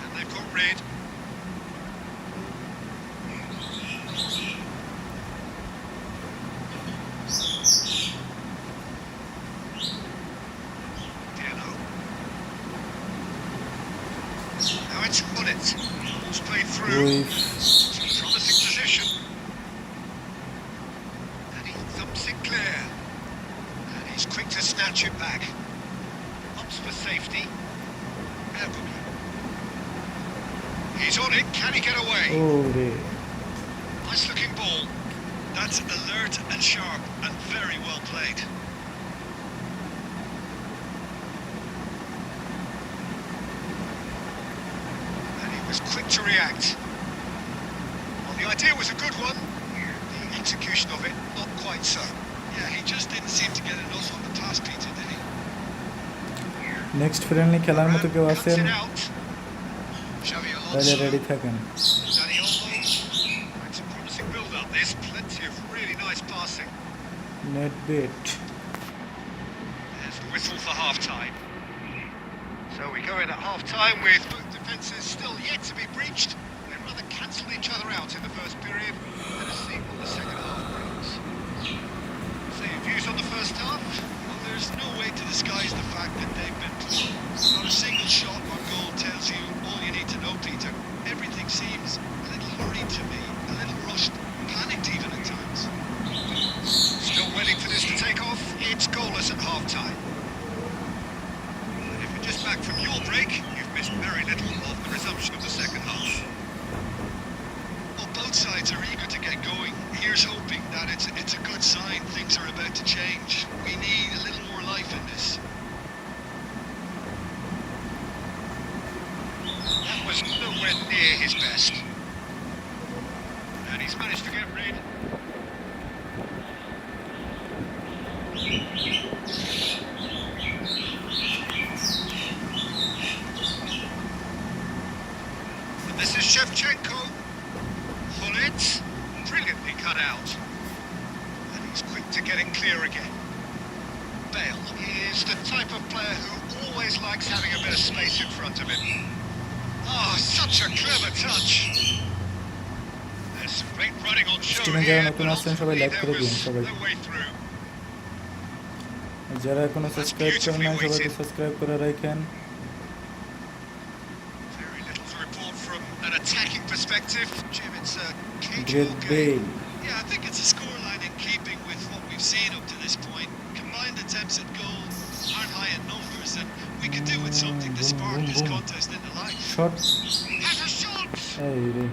And they've got red. Diallo. Now it's Hullet. Ball's played through. ওই Promising position. And he thumps it clear. And he's quick to snatch it back. Opts for safety. Ergun. He's on it. Can he get away? ওরে Nice looking ball. That's alert and sharp and very well played. And he was quick to react. Well, the idea was a good one. The execution of it, not quite so. Yeah, he just didn't seem to get enough on the pass, Peter, did he? Next friendly খেলার মতো কেউ Cuts আছেন it out. Xavi তাহলে Alonso. Ready থাকেন। Danny Olmo. It's a promising build-up. There's plenty of really nice passing. NetBet There's the whistle for half-time. So we go in at half-time with both defences still yet to be breached. They'd rather cancelled each other out in the first period. Let us see what the second half brings. on the first half? Well, there's no way to disguise the fact that they've been poor. Not a single shot on goal tells you all you need to know, Peter. Everything seems a little hurried to me, a little rushed, panicked even at times. Still waiting for this to take off. It's goalless at half-time. And if you're just back from your break, you've missed very little of the resumption of the second half. Well, both sides are eager to get going. Here's hoping that it's a good sign things are about to change. We need a little more life in this. That was nowhere near his best. And he's managed to get rid. And this is Shevchenko. Hullet, brilliantly cut out. And he's quick to get it clear again. Bale is the type of player who always likes having a bit of space in front of him. Oh, such a clever touch. There's some great running on show Steven here, Gerrard but নতুন আসছেন, সবাই ultimately like there করে দিন was সবাই। no way through. যারা এখনো subscribe করেন নাই সবাইকে সাবস্ক্রাইব করে রাখেন। Very little to report from an attacking perspective. Jim, it's a Gareth cagey game. Bale Yeah, I think it's a scoreline in keeping with what we've seen up to this point. Combined attempts at goal aren't high in numbers, and we could do with something to spark this contest into life. Shot Has a shot! এই রে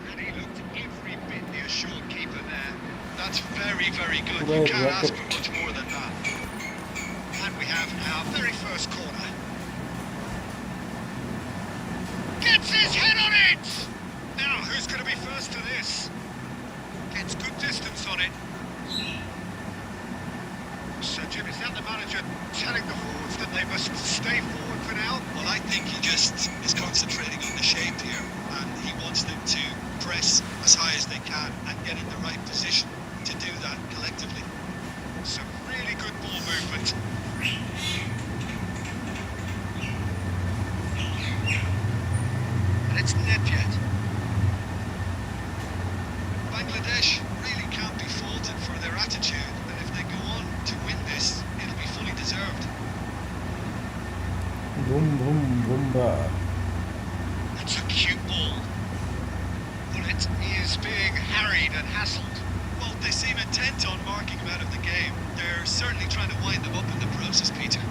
And he looked every bit the assured keeper there. That's very, very good. Well, You can't ask rocket. for much more than that. And we have our very first corner. Gets his head on it! Now, who's going to be first to this? Gets good distance on it. So, Jim, is that the manager telling the forwards that they must stay forward for now? Well, I think he just is concentrating on the shape here, and he wants them to press as high as they can and get in the right position to do that collectively. Some really good ball movement. And it's Nedved. Bangladesh really can't be faulted for their attitude, and if they go on to win this, it'll be fully deserved. Boom boom Bumba That's a cute ball. But it is being harried and hassled. Well, they seem intent on marking him out of the game. They're certainly trying to wind them up in the process, Peter.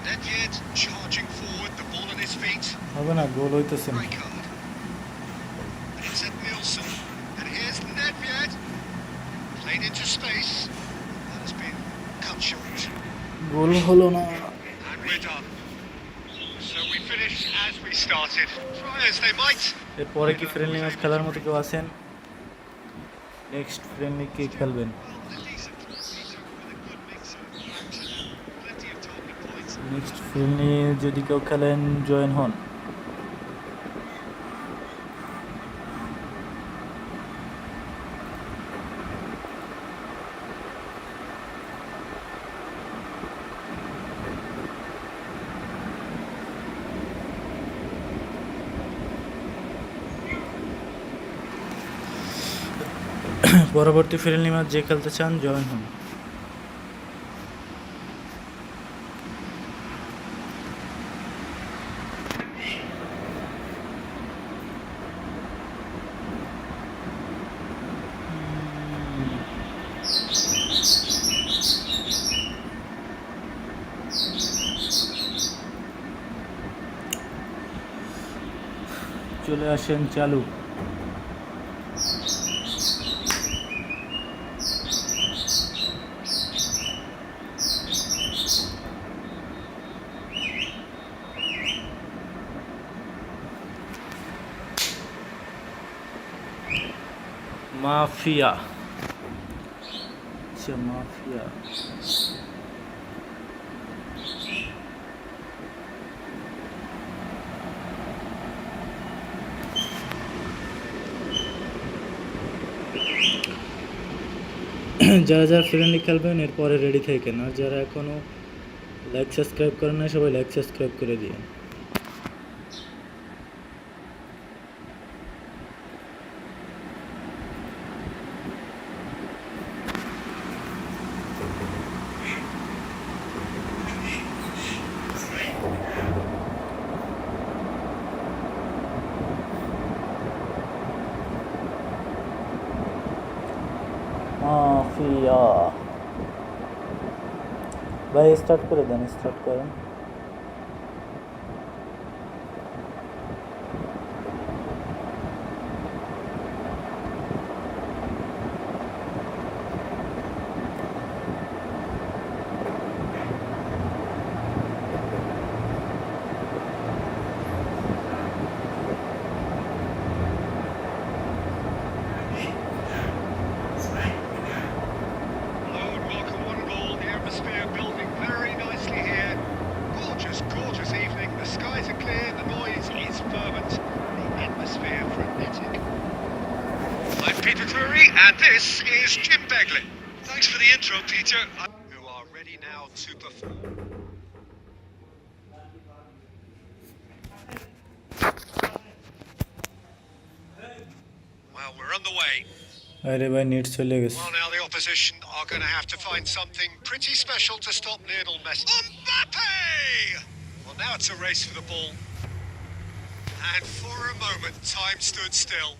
Nedved charging forward, the ball at his feet. হবে না, গোল হইতেছে না। Right card. And it's at Nielsen. And here's Nedved. Played into space. That has been cut short. গোল হলো না। And we're done. So we finish as we started. Try as they might. এরপরে কি friendly match খেলার মতো কেউ আছেন? Next friendly কে খেলবেন? A decent Peter with a good mix of action, plenty of talking points. Next friendly যদি কেউ খেলেন জয়েন হন। পরবর্তী ফ্রেন্ডলি ম্যাচ যে খেলতে চান জয়েন হন। চলে আসেন চালু। মাফিয়া, আচ্ছা মাফিয়া। যারা যারা ফ্রেন্ডলি খেলবেন এরপরে রেডি থাকেন, আর যারা এখনও লাইক সাবস্ক্রাইব করেন না সবাই লাইক সাবস্ক্রাইব করে দিয়ে। সিয়া ভাই স্টার্ট করে দেন, স্টার্ট করেন। Hello and welcome one and all. The atmosphere building very nicely here. Gorgeous, gorgeous evening. The skies are clear, the noise is fervent, the atmosphere frenetic. I'm Peter Drury and this is Jim Begley. Thanks for the intro, Peter. Who are ready now to perform. Well, we're on the way. আরে ভাই net চলে গেছে। Well, now the opposition are going to have to find something pretty special to stop Lionel Messi. Mbappe! Well, now it's a race for the ball. And for a moment, time stood still.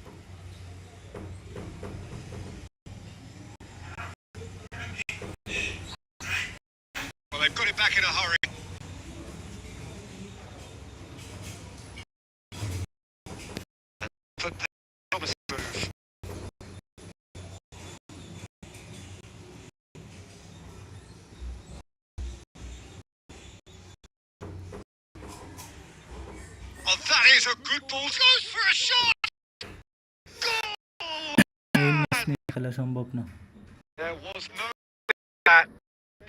Well, they've got it back in a hurry. But the promising move. Oh, that is a good ball. Goes for a shot. Goal! এই match নিয়ে খেলা সম্ভব না। There was no that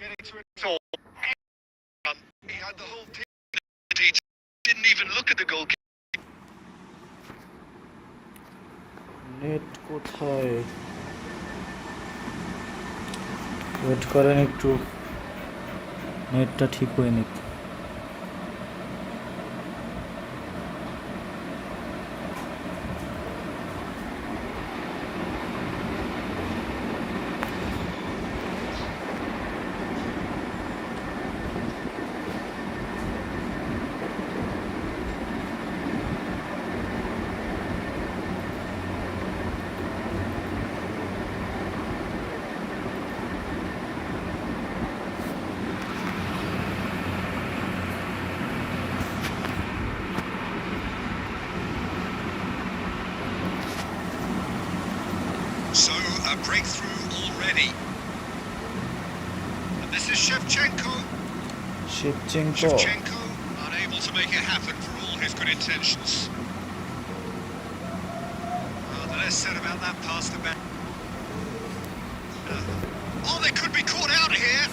getting to it all. He had the whole team. He didn't even look at the goalkeeper. Net কোথায়? Wait করেন একটু, নেটটা ঠিক হয়ে নিক। So a breakthrough already. And this is Shevchenko. Shevchenko Shevchenko unable to make it happen for all his good intentions. Well, the less said about that pass, the better. Oh, they could be caught out here.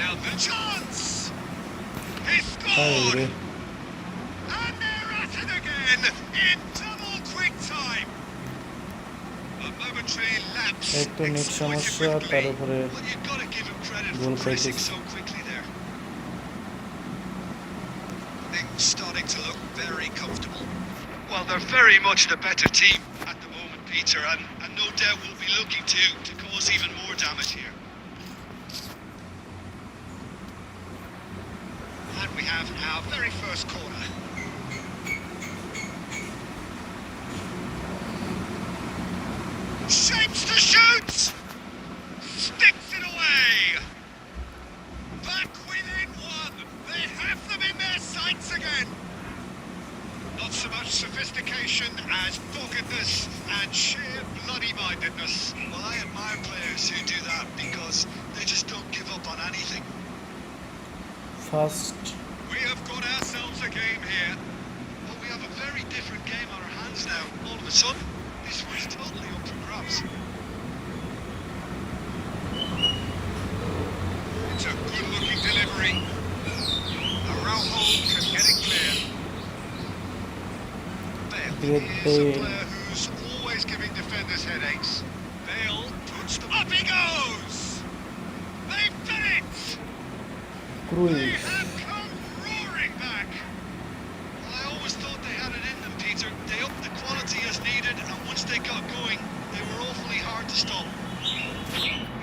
Now the chance. He scored. আরে And they're at it again in double quick time. A momentary lapse. একটা net exploited সমস্যা, with তার glee. উপরে Well, you've got to give him credit goal for pressing খাইতেছে। so quickly there. Things starting to look very comfortable. Well, they're very much the better team at the moment, Peter, and no doubt will be looking to cause even more damage here. And we have our very first corner. Shapes to shoot! Sticks it away! Back within one! They have them in their sights again! Not so much sophistication as doggedness and sheer bloody-mindedness. Well, I admire players who do that because they just don't give up on anything. First We have got ourselves a game here. Well, we have a very different game on our hands now. All of a sudden, this one's totally up for grabs. It's a good-looking delivery. Araujo can get it clear. Bale, Great here's a Bale. player who's always giving defenders headaches. Bale puts them up. He goes. They've done it. They cruise have come roaring back. Well, I always thought they had it in them, Peter. They upped the quality as needed, and once they got going, they were awfully hard to stop.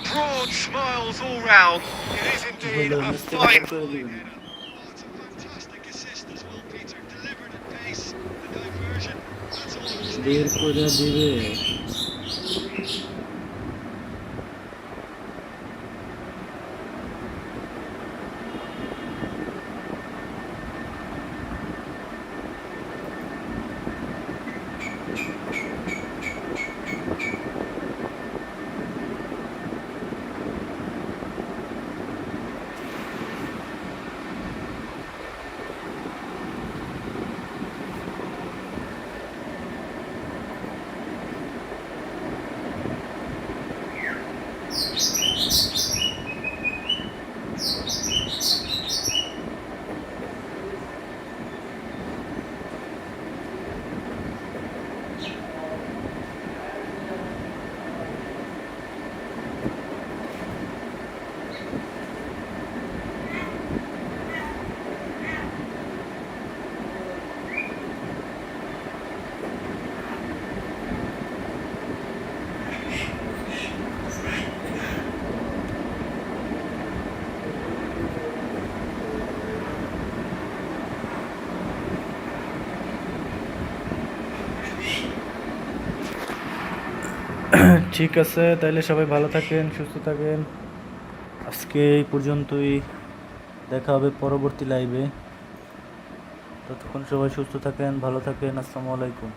Broad smiles all round. It is indeed Well a done, Mr. fine Walker. volley header. Oh, it's a fantastic assist as well, Peter. Delivered at pace, the diversion. That's all it was বের needed. করে দিবে। ঠিক আছে, তাইলে সবাই ভালো থাকেন, সুস্থ থাকেন। আজকে এই পর্যন্তই, দেখা হবে পরবর্তী লাইভে। ততক্ষণ সবাই সুস্থ থাকেন, ভালো থাকেন। আসসালামু আলাইকুম।